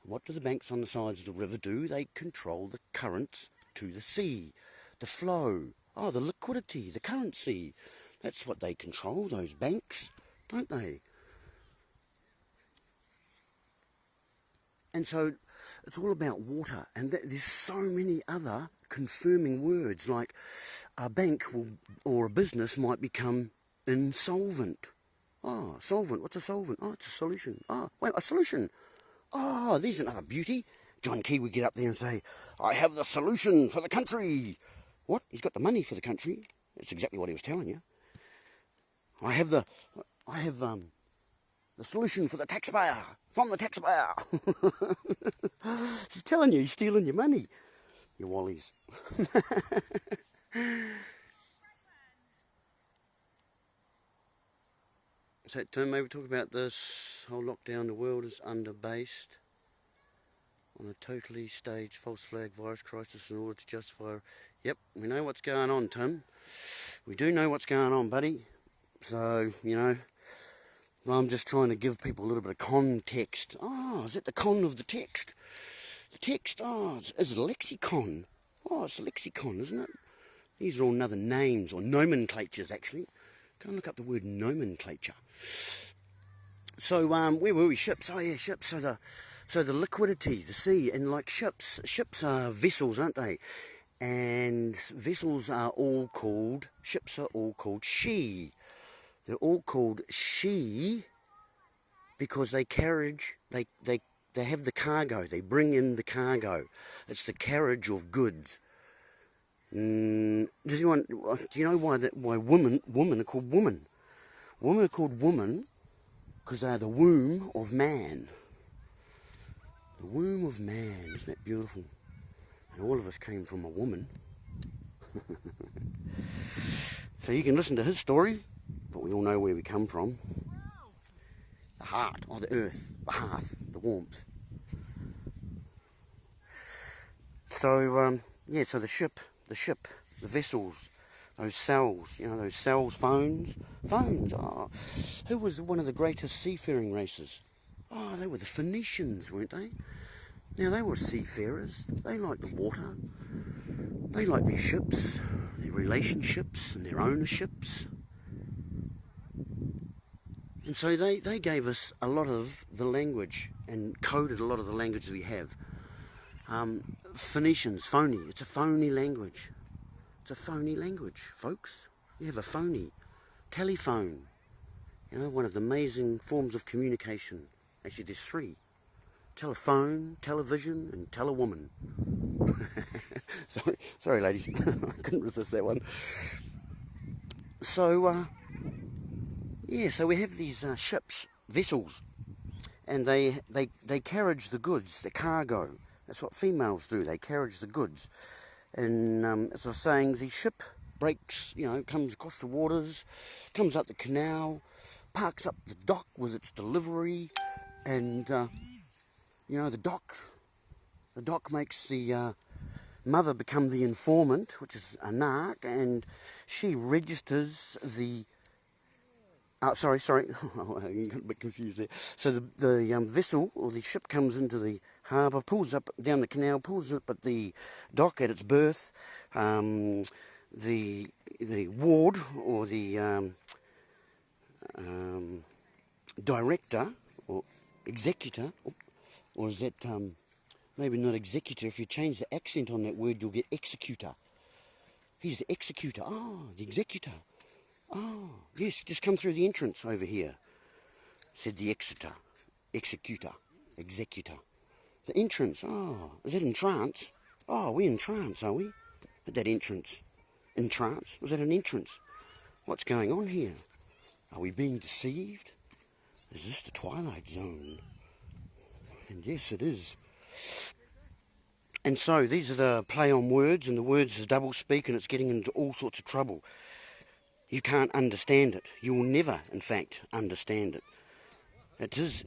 What do the banks on the sides of the river do? They control the currents to the sea, the flow. Oh, the liquidity, the currency. That's what they control, those banks, don't they? And so it's all about water, and there's so many other confirming words, like a bank or a business might become insolvent. Oh, solvent. What's a solvent? Oh, it's a solution. Oh, wait, a solution. Oh, there's another beauty. John Key would get up there and say, I have the solution for the country. What? He's got the money for the country. That's exactly what he was telling you. I have the solution for the taxpayer, from the taxpayer. He's telling you, he's stealing your money. Your wallies. So, Tim, maybe talk about this whole lockdown. The world is under-based on a totally staged false flag virus crisis in order to justify... Yep, we know what's going on, Tim. We do know what's going on, buddy. So, you know, I'm just trying to give people a little bit of context. Oh, is it the con of the text? The text, oh, is it a lexicon? Oh, it's a lexicon, isn't it? These are all other names, or nomenclatures, actually. Go and look up the word nomenclature. So, where were we? Ships. Oh, yeah, ships. So the liquidity, the sea, and like ships are vessels, aren't they? And vessels are all called, ships are all called she. They're all called she because they have the cargo. They bring in the cargo. It's the carriage of goods. Do you know why women are called woman? Women are called woman because they are the womb of man. The womb of man. Isn't that beautiful? And all of us came from a woman. So you can listen to his story, but we all know where we come from. The heart, or the earth, the hearth, the warmth. So, yeah, so the ship, the vessels, those cells, those cells, phones, oh, who was one of the greatest seafaring races? Oh, they were the Phoenicians, weren't they? Now, they were seafarers. They liked the water. They liked their ships, their relationships and their ownerships. And so they gave us a lot of the language and coded a lot of the language that we have. Phoenicians, phony. It's a phony language. It's a phony language, folks. You have a phony. Telephone. One of the amazing forms of communication. Actually, there's three. Telephone, television, and telewoman. Sorry, ladies. I couldn't resist that one. So, yeah, so we have these ships, vessels, and they carriage the goods, the cargo. That's what females do. They carriage the goods. And as I was saying, the ship breaks, comes across the waters, comes up the canal, parks up the dock with its delivery, and, the dock makes the mother become the informant, which is a narc, and she registers the... sorry. I got a bit confused there. So the vessel, or the ship, comes into the harbour, pulls up down the canal, pulls up at the dock at its berth. The ward, or the director, or executor, or is that maybe not executor? If you change the accent on that word, you'll get executor. He's the executor. Oh, the executor. Oh, yes, just come through the entrance over here, said the executor. The entrance, oh, is that in trance? Oh, we're in trance, are we? At that entrance. In trance? Was that an entrance? What's going on here? Are we being deceived? Is this the Twilight Zone? And yes, it is. And so, these are the play on words, and the words is double speak, and it's getting into all sorts of trouble. You can't understand it. You will never, in fact, understand it. It is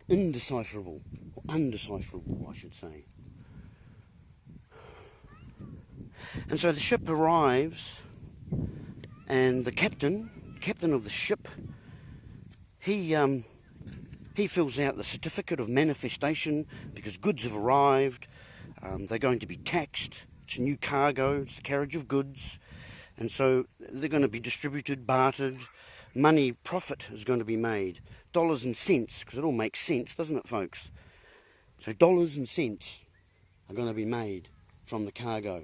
indecipherable, I should say. And so the ship arrives, and the captain of the ship, he fills out the certificate of manifestation because goods have arrived. They're going to be taxed. It's a new cargo. It's the carriage of goods. And so they're going to be distributed, bartered. Money, profit is going to be made. Dollars and cents, because it all makes sense, doesn't it, folks? So dollars and cents are going to be made from the cargo.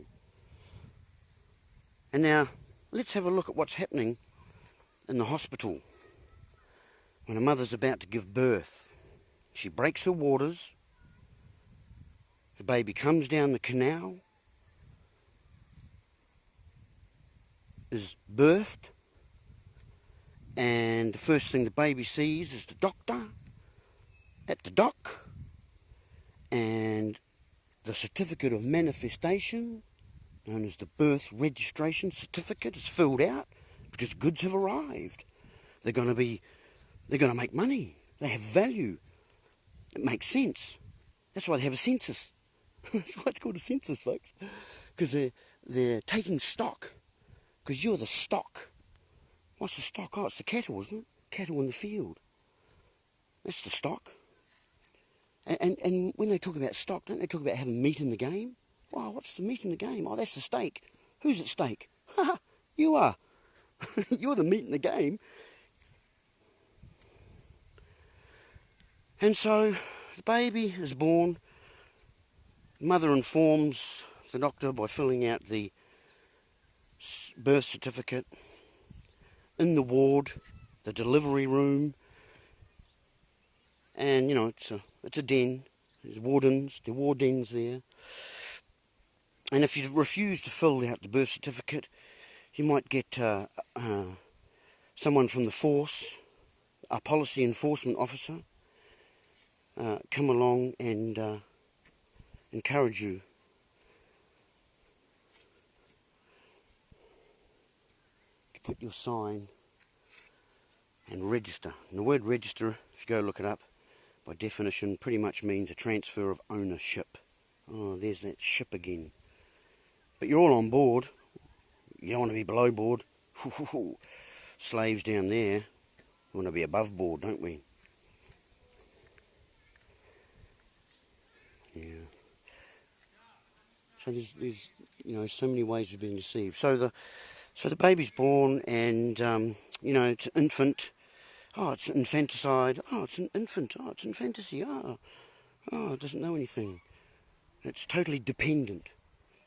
And now, let's have a look at what's happening in the hospital. when a mother's about to give birth. She breaks her waters, the baby comes down the canal, is birthed, and the first thing the baby sees is the doctor at the dock, and the certificate of manifestation, known as the birth registration certificate, is filled out because goods have arrived. They're going to make money. They have value. It makes sense. That's why they have a census. That's why it's called a census, folks. Because they're taking stock. Because you're the stock. What's the stock? Oh, it's the cattle, isn't it? Cattle in the field. That's the stock. And when they talk about stock, don't they talk about having meat in the game? Wow, what's the meat in the game? Oh, that's the steak. Who's at stake? Ha! You are. You're the meat in the game. And so the baby is born. Mother informs the doctor by filling out the birth certificate. In the ward, the delivery room, and you know it's a den. There's wardens, there are wardens there. And if you refuse to fill out the birth certificate, you might get someone from the force, a policy enforcement officer, come along and encourage you to put your sign and register. And the word register, if you go look it up, by definition pretty much means a transfer of ownership. Oh, there's that ship again. But you're all on board. You don't want to be below board. Slaves down there. We want to be above board, don't we? Yeah. So there's so many ways of being deceived. So the baby's born, and it's an infant. Oh, it's infanticide. Oh, it's an infant. Oh, it's infantasy. Oh, it doesn't know anything. It's totally dependent.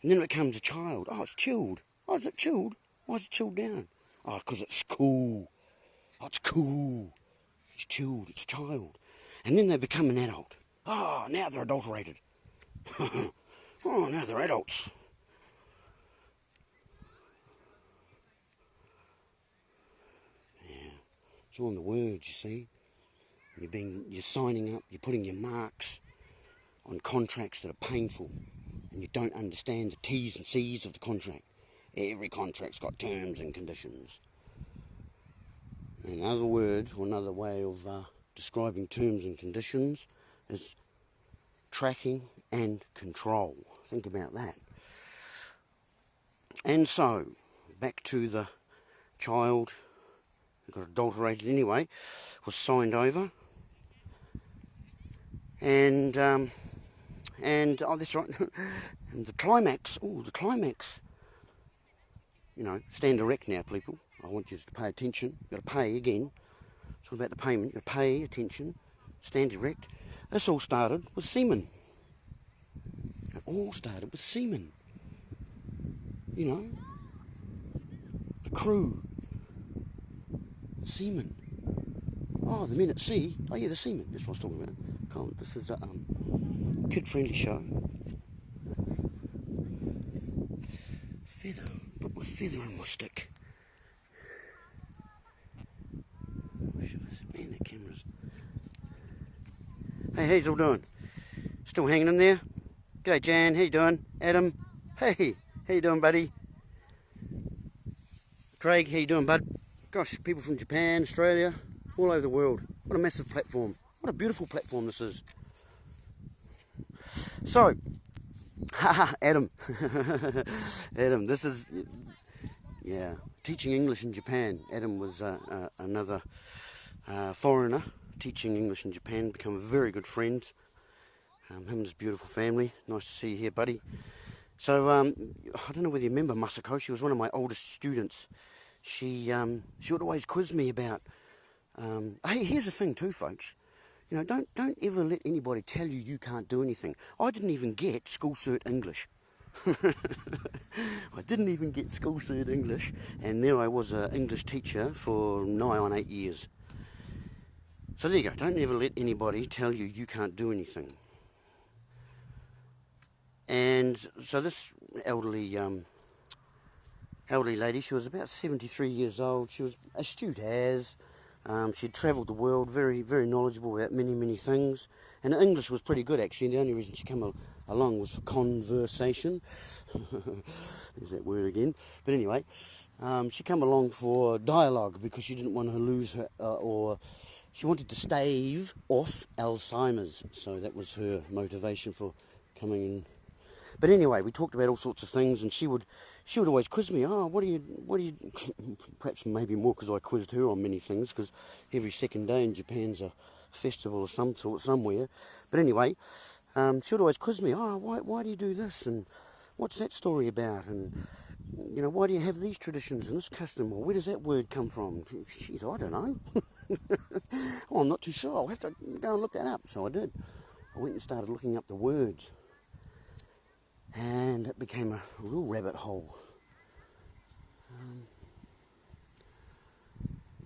And then it becomes a child. Oh, it's chilled. Oh, is it chilled? Why is it chilled down? Oh, because it's cool. Oh, it's cool. It's chilled. It's a child. And then they become an adult. Oh, now they're adulterated. Oh, now they're adults. Yeah. It's all in the words, you see. You're signing up, you're putting your marks on contracts that are painful, and you don't understand the T's and C's of the contract. Every contract's got terms and conditions. Another word, or another way of describing terms and conditions is tracking and control. Think about that. And so, back to the child who got adulterated anyway, was signed over. And oh, that's right. And the climax. Stand erect now, people. I want you to pay attention. You've got to pay again. It's all about the payment. You've got to pay attention. Stand erect. This all started with semen. It all started with semen. The crew. Semen. Oh, the men at sea. Oh, yeah, the semen. That's what I was talking about. This is a kid-friendly show. Feather. Put my feather on my stick. Man, the cameras. Hey, how's all doing? Still hanging in there? G'day, Jan. How you doing? Adam. Hey, how you doing, buddy? Craig, how you doing, bud? Gosh, people from Japan, Australia, all over the world. What a massive platform. What a beautiful platform this is. So, Adam. Adam, this is, teaching English in Japan. Adam was another foreigner teaching English in Japan, become a very good friend. Him and his beautiful family. Nice to see you here, buddy. So, I don't know whether you remember Masako. She was one of my oldest students. She would always quiz me about, hey, here's the thing too, folks. Don't ever let anybody tell you can't do anything. I didn't even get school cert English. I didn't even get school cert English, and there I was an English teacher for nigh on 8 years. So there you go. Don't ever let anybody tell you you can't do anything. And so this elderly lady, she was about 73 years old. She was astute as. She'd travelled the world, very, very knowledgeable about many, many things. And her English was pretty good, actually. And the only reason she came along was for conversation. There's that word again. But anyway, she came along for dialogue because she didn't want to lose her, or she wanted to stave off Alzheimer's. So that was her motivation for coming in. But anyway, we talked about all sorts of things, and she would always quiz me. Oh, what do you? Perhaps maybe more because I quizzed her on many things. Because every second day in Japan's a festival of some sort somewhere. But anyway, she would always quiz me. Oh, why do you do this? And what's that story about? And why do you have these traditions and this custom? Or where does that word come from? Jeez, I don't know. Oh, I'm not too sure. I'll have to go and look that up. So I did. I went and started looking up the words. And it became a real rabbit hole.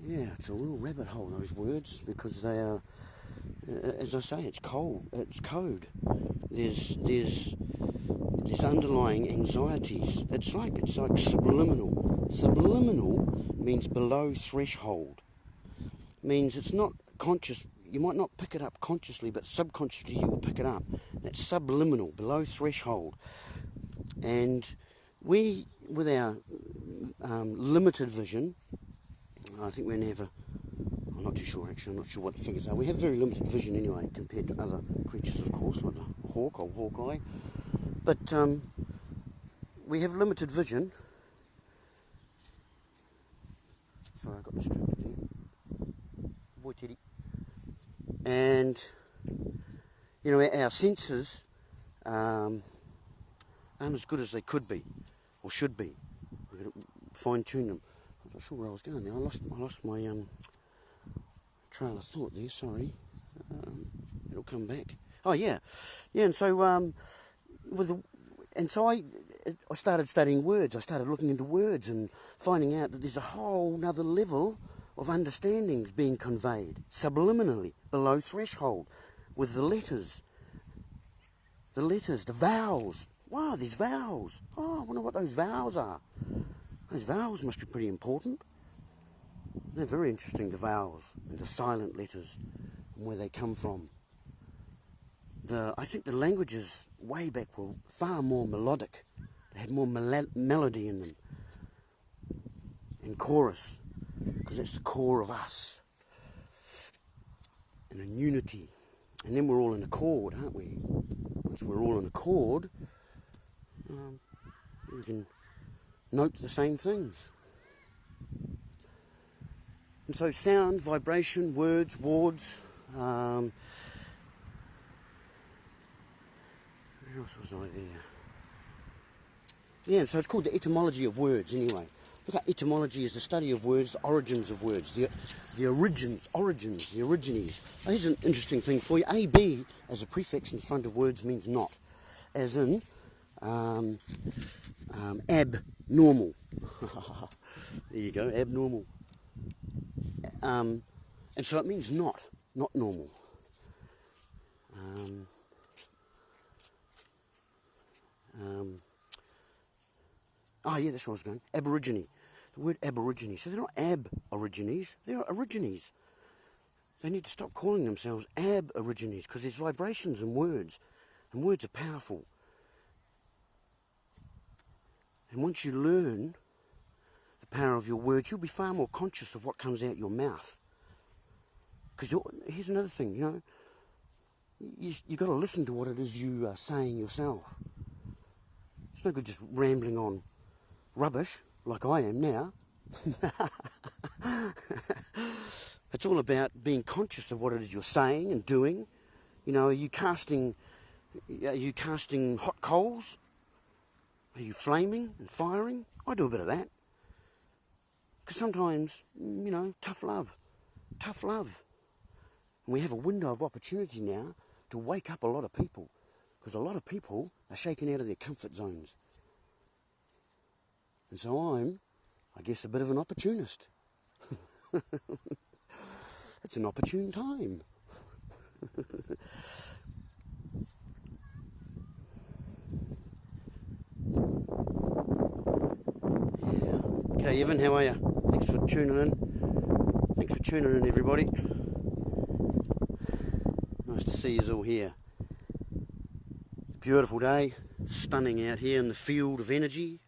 Yeah, it's a real rabbit hole, those words, because they are, as I say, it's code. There's underlying anxieties. It's like subliminal. Subliminal means below threshold. Means it's not conscious. You might not pick it up consciously, but subconsciously you will pick it up. That's subliminal, below threshold. And we, with our limited vision, I think we're going to have I'm not too sure actually, I'm not sure what the figures are. We have very limited vision anyway, compared to other creatures, of course, like a hawk or hawkeye. But we have limited vision. Sorry, I got distracted there. Boy, Teddy. And our senses aren't as good as they could be or should be. We've got to fine tune them. I'm not sure where I was going there. I lost my trail of thought there. Sorry. It'll come back. Oh yeah. And so I started studying words. I started looking into words and finding out that there's a whole nother level of understandings being conveyed subliminally, below threshold, with the letters, the vowels. Wow, there's vowels. Oh, I wonder what those vowels are. Those vowels must be pretty important. They're very interesting, the vowels and the silent letters and where they come from. I think the languages way back were far more melodic. They had more melody in them. And chorus, because that's the core of us. And in unity. And then we're all in accord, aren't we? Once we're all in accord, we can note the same things. And so sound, vibration, words, wards. Where else was I there? Yeah, so it's called the etymology of words anyway. Look at etymology is the study of words, the origins of words, the origins, the origines. Oh, here's an interesting thing for you. AB as a prefix in front of words means not, as in abnormal. There you go, abnormal. And so it means not normal. Oh yeah, that's where I was going. Aborigine. The word aborigine. So they're not aborigines, they're origines. They need to stop calling themselves aborigines because there's vibrations in words. And words are powerful. And once you learn the power of your words, you'll be far more conscious of what comes out your mouth. Because here's another thing, you've got to listen to what it is you are saying yourself. It's no good just rambling on rubbish like I am now. It's all about being conscious of what it is you're saying and doing. Are you casting hot coals? Are you flaming and firing? I do a bit of that. Because sometimes, tough love. And we have a window of opportunity now to wake up a lot of people. Because a lot of people are shaken out of their comfort zones. And so I'm, I guess, a bit of an opportunist. It's an opportune time. G'day Evan, how are you? Thanks for tuning in. Thanks for tuning in, everybody. Nice to see you all here. Beautiful day, stunning out here in the field of energy.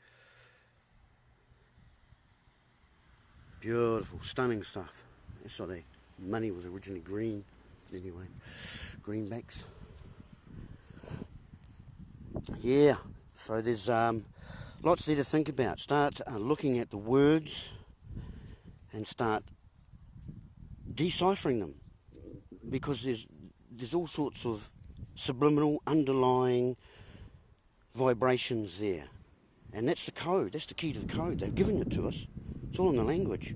Beautiful, stunning stuff. That's why the money was originally green. Anyway, greenbacks. Yeah, so there's lots there to think about. Start looking at the words and start deciphering them, because there's all sorts of subliminal underlying vibrations there, and that's the code. That's the key to the code. They've given it to us. It's all in the language.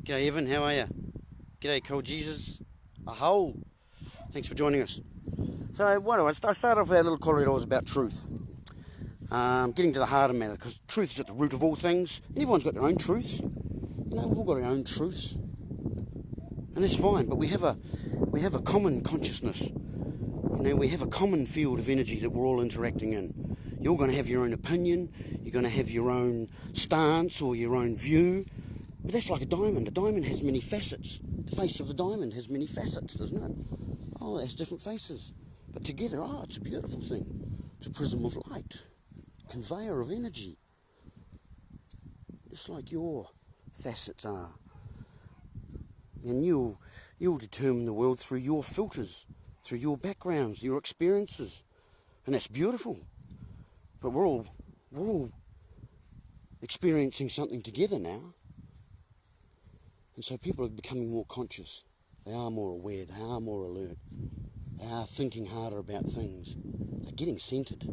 G'day Evan, how are you? G'day Cold Jesus. Aho. Thanks for joining us. So what do I start off our little corridors about truth. Getting to the heart of matter, because truth is at the root of all things. Everyone's got their own truths. You know, we've all got our own truths, and that's fine. But we have a common consciousness. You know, we have a common field of energy that we're all interacting in. You're going to have your own opinion. You're going to have your own stance or your own view. But that's like a diamond. A diamond has many facets. The face of the diamond has many facets, doesn't it? Oh, it has different faces. But together, it's a beautiful thing. It's a prism of light, conveyor of energy. Just like your facets are. And you'll determine the world through your filters, through your backgrounds, your experiences. And that's beautiful. But we're all experiencing something together now. And so people are becoming more conscious. They are more aware. They are more alert. They are thinking harder about things. They're getting centered.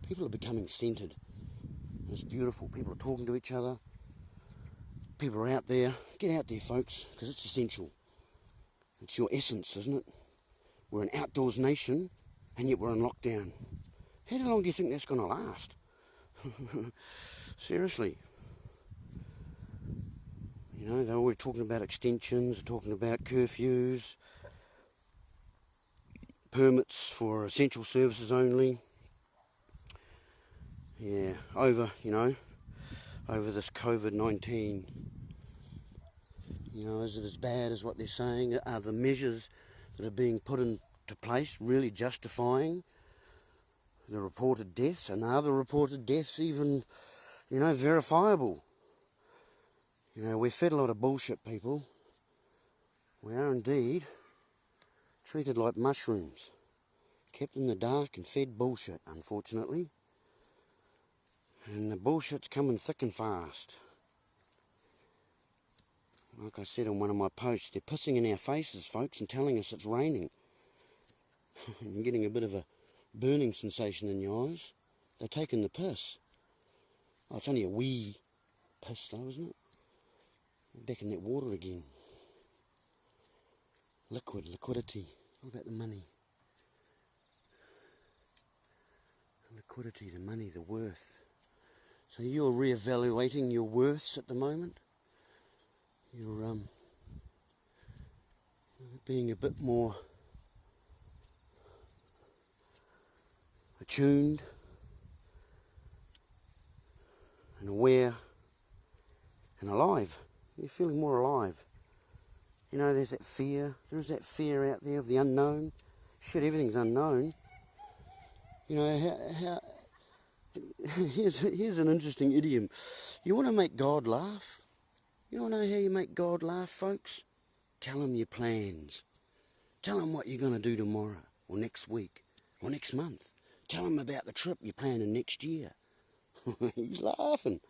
People are becoming centered. And it's beautiful. People are talking to each other. People are out there. Get out there, folks, because it's essential. It's your essence, isn't it? We're an outdoors nation, and yet we're in lockdown. How long do you think that's going to last? Seriously. You know, they're always talking about extensions, they're talking about curfews, permits for essential services only. Yeah, over this COVID-19. You know, is it as bad as what they're saying? Are the measures that are being put into place really justifying the reported deaths? And are the reported deaths even, verifiable? You know, we're fed a lot of bullshit, people. We are indeed treated like mushrooms. Kept in the dark and fed bullshit, unfortunately. And the bullshit's coming thick and fast. Like I said on one of my posts, they're pissing in our faces, folks, and telling us it's raining. You're getting a bit of a burning sensation in your eyes. They're taking the piss. Oh, it's only a wee piss though, isn't it? Back in that water again. Liquidity. What about the money? The liquidity, the money, the worth. So you're re-evaluating your worths at the moment. You're being a bit more attuned and aware and alive. You're feeling more alive. You know, there's that fear. There's that fear out there of the unknown. Shit, everything's unknown. You know, here's an interesting idiom. You want to make God laugh? You want to know how you make God laugh, folks? Tell him your plans. Tell him what you're going to do tomorrow, or next week, or next month. Tell him about the trip you're planning next year. He's laughing.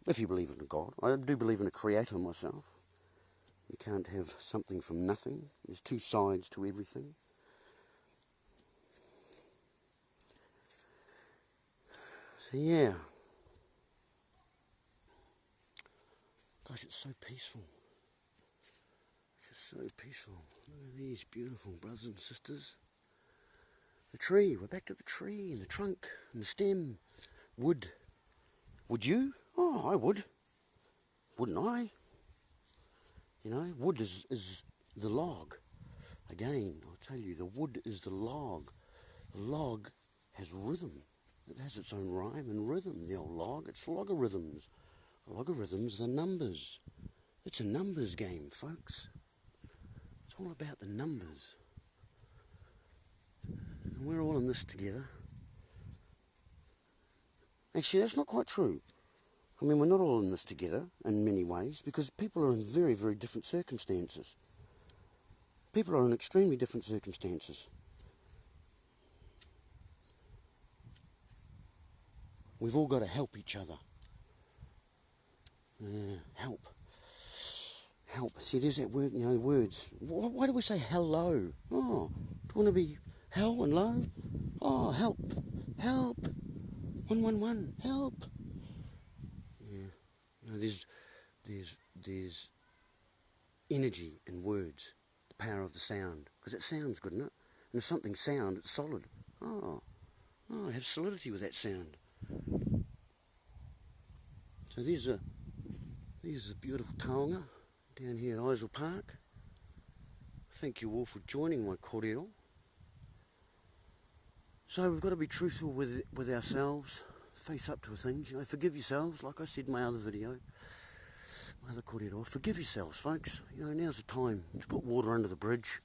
If you believe in God. I do believe in a creator myself. You can't have something from nothing. There's two sides to everything. So yeah. Gosh, it's so peaceful. So peaceful. Look at these beautiful brothers and sisters. The tree. We're back to the tree and the trunk and the stem. Wood. Would you? Oh, I would. Wouldn't I? You know, wood is the log. Again, I'll tell you, the wood is the log. The log has rhythm. It has its own rhyme and rhythm. The old log, it's logarithms. Logarithms are numbers. It's a numbers game, folks. It's all about the numbers. And we're all in this together. Actually, that's not quite true. I mean, we're not all in this together in many ways because people are in very, very different circumstances. People are in extremely different circumstances. We've all got to help each other. Help. Help. See, there's that word, you know, words. Why do we say hello? Oh, do you want to be hell and low? Oh, help. Help. 111. Help. Yeah. You know, there's energy in words. The power of the sound. Because it sounds good, isn't it? And if something's sound, it's solid. Oh, I have solidity with that sound. So these are beautiful taonga down here at Isle Park. Thank you all for joining my kōrero. So we've got to be truthful with ourselves, face up to things, you know, forgive yourselves, like I said in my other video, my other kōrero. Forgive yourselves, folks. You know, now's the time to put water under the bridge.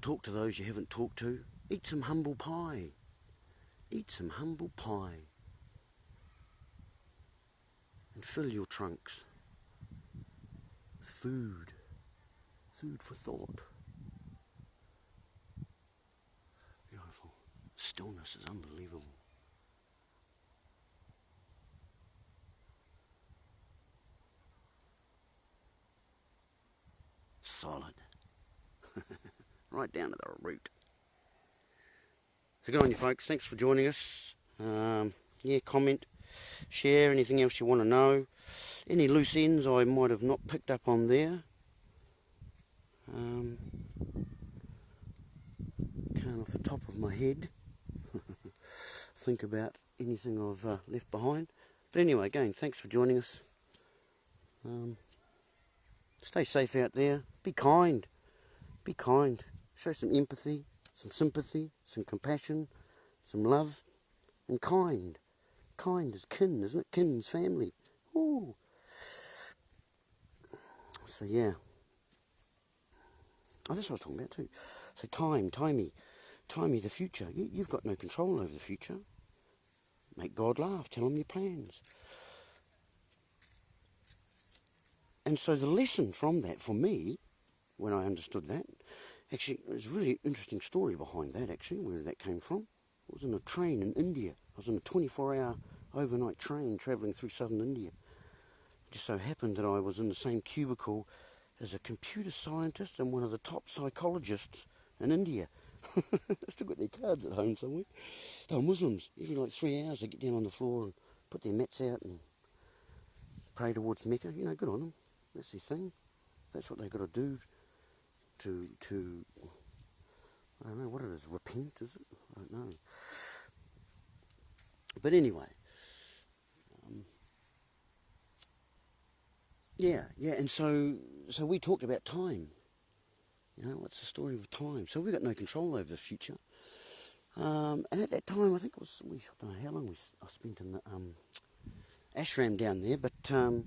Talk to those you haven't talked to. Eat some humble pie. Eat some humble pie. And fill your trunks with food. Food for thought. Beautiful. Stillness is unbelievable. Solid. Right down to the root. So good on you folks. Thanks for joining us. Yeah, comment, share, anything else you want to know. Any loose ends I might have not picked up on there. Can't off the top of my head think about anything I've left behind. But anyway, again, thanks for joining us. Stay safe out there. Be kind. Be kind. Show some empathy, some sympathy, some compassion, some love, and kind. Kind is kin, isn't it? Kin's family. Ooh. So yeah. Oh, that's what I was talking about too. So timey the future. You've got no control over the future. Make God laugh. Tell him your plans. And so the lesson from that, for me, when I understood that, actually, there's a really interesting story behind that, actually, where that came from. I was in a train in India. I was in a 24-hour overnight train travelling through southern India. It just so happened that I was in the same cubicle as a computer scientist and one of the top psychologists in India. Still got their cards at home somewhere. They were Muslims. Every like 3 hours they get down on the floor and put their mats out and pray towards Mecca. You know, good on them. That's their thing. That's what they've got to do to I don't know what it is, repent, is it? I don't know. But anyway, yeah, and so we talked about time. You know, what's the story of time? So we've got no control over the future. And at that time, I think it was, I don't know how long I spent in the ashram down there, but okay,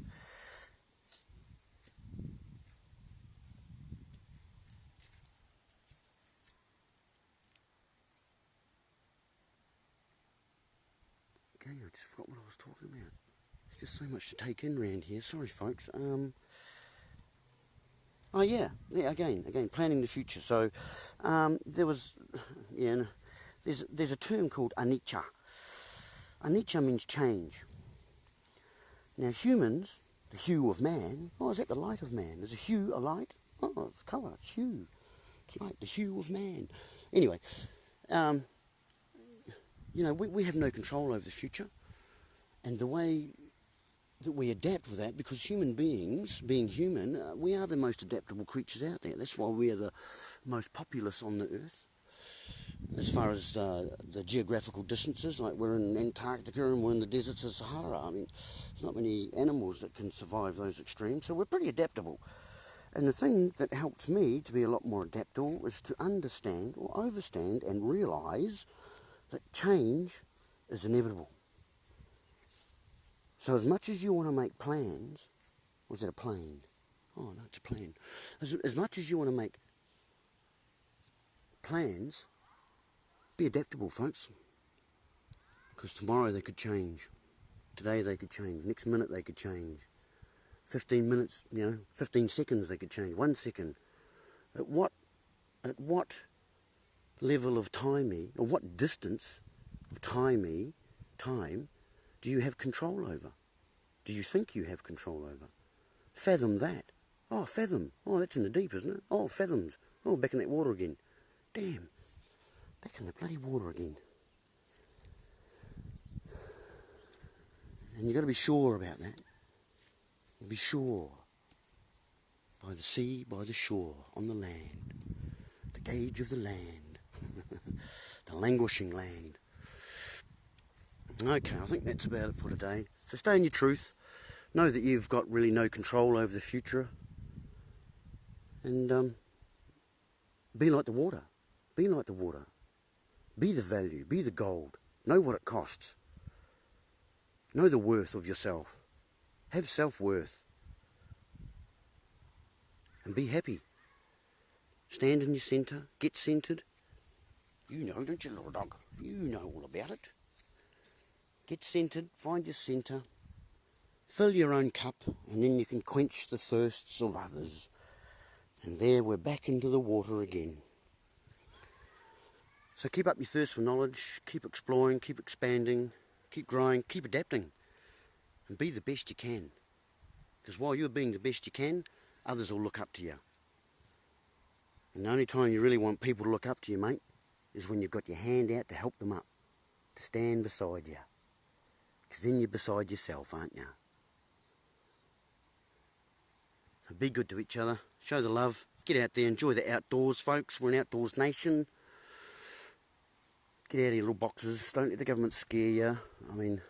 I just forgot what I was talking about. There's just so much to take in around here. Sorry, folks. Oh yeah, again, planning the future. So there was, yeah, there's a term called anicca. Anicca means change. Now humans, the hue of man. Oh, is that the light of man? Is a hue a light? Oh, it's colour. It's hue. It's light. The hue of man. Anyway, you know, we have no control over the future, and the way that we adapt with that, because human beings, being human, we are the most adaptable creatures out there. That's why we are the most populous on the earth. As far as the geographical distances, like we're in Antarctica and we're in the deserts of Sahara. I mean, there's not many animals that can survive those extremes, so we're pretty adaptable. And the thing that helped me to be a lot more adaptable is to understand or overstand and realise that change is inevitable. So as much as you want to make plans, was it a plane? Oh no, it's a plane. As much as you want to make plans, be adaptable, folks. Because tomorrow they could change. Today they could change. Next minute they could change. 15 minutes, 15 seconds they could change. 1 second. At what level of timing, or what distance of time do you have control over? Do you think you have control over? Fathom that. Oh, fathom. Oh, that's in the deep, isn't it? Oh, fathoms. Oh, back in that water again. Damn. Back in the bloody water again. And you've got to be sure about that. Be sure. By the sea, by the shore, on the land. The gauge of the land. The languishing land. Okay, I think that's about it for today. So stay in your truth. Know that you've got really no control over the future. And be like the water. Be like the water. Be the value. Be the gold. Know what it costs. Know the worth of yourself. Have self-worth. And be happy. Stand in your centre. Get centred. You know, don't you, little dog? You know all about it. Get centred. Find your centre. Fill your own cup. And then you can quench the thirsts of others. And there we're back into the water again. So keep up your thirst for knowledge. Keep exploring. Keep expanding. Keep growing. Keep adapting. And be the best you can. Because while you're being the best you can, others will look up to you. And the only time you really want people to look up to you, mate, is when you've got your hand out to help them up. To stand beside you. Because then you're beside yourself, aren't you? So be good to each other. Show the love. Get out there. Enjoy the outdoors, folks. We're an outdoors nation. Get out of your little boxes. Don't let the government scare you. I mean,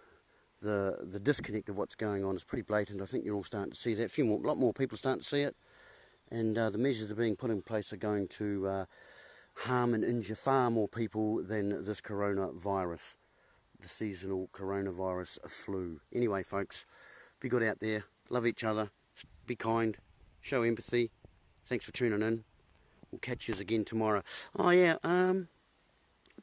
the disconnect of what's going on is pretty blatant. I think you're all starting to see that. A lot more people starting to see it. And the measures that are being put in place are going to harm and injure far more people than this coronavirus, the seasonal coronavirus flu. Anyway, folks, be good out there. Love each other. Be kind. Show empathy. Thanks for tuning in. We'll catch you again tomorrow. Oh yeah, I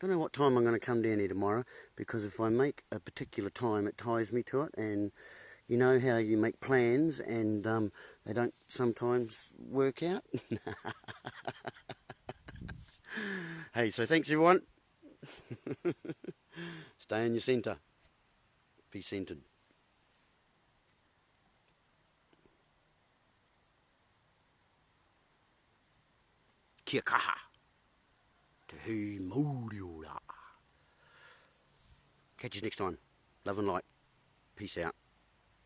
don't know what time I'm going to come down here tomorrow, because if I make a particular time, it ties me to it, and you know how you make plans and they don't sometimes work out. Hey, so thanks everyone. Stay in your centre. Be centred. Kia kaha. Te hui mauri ora. Catch you next time. Love and light. Peace out.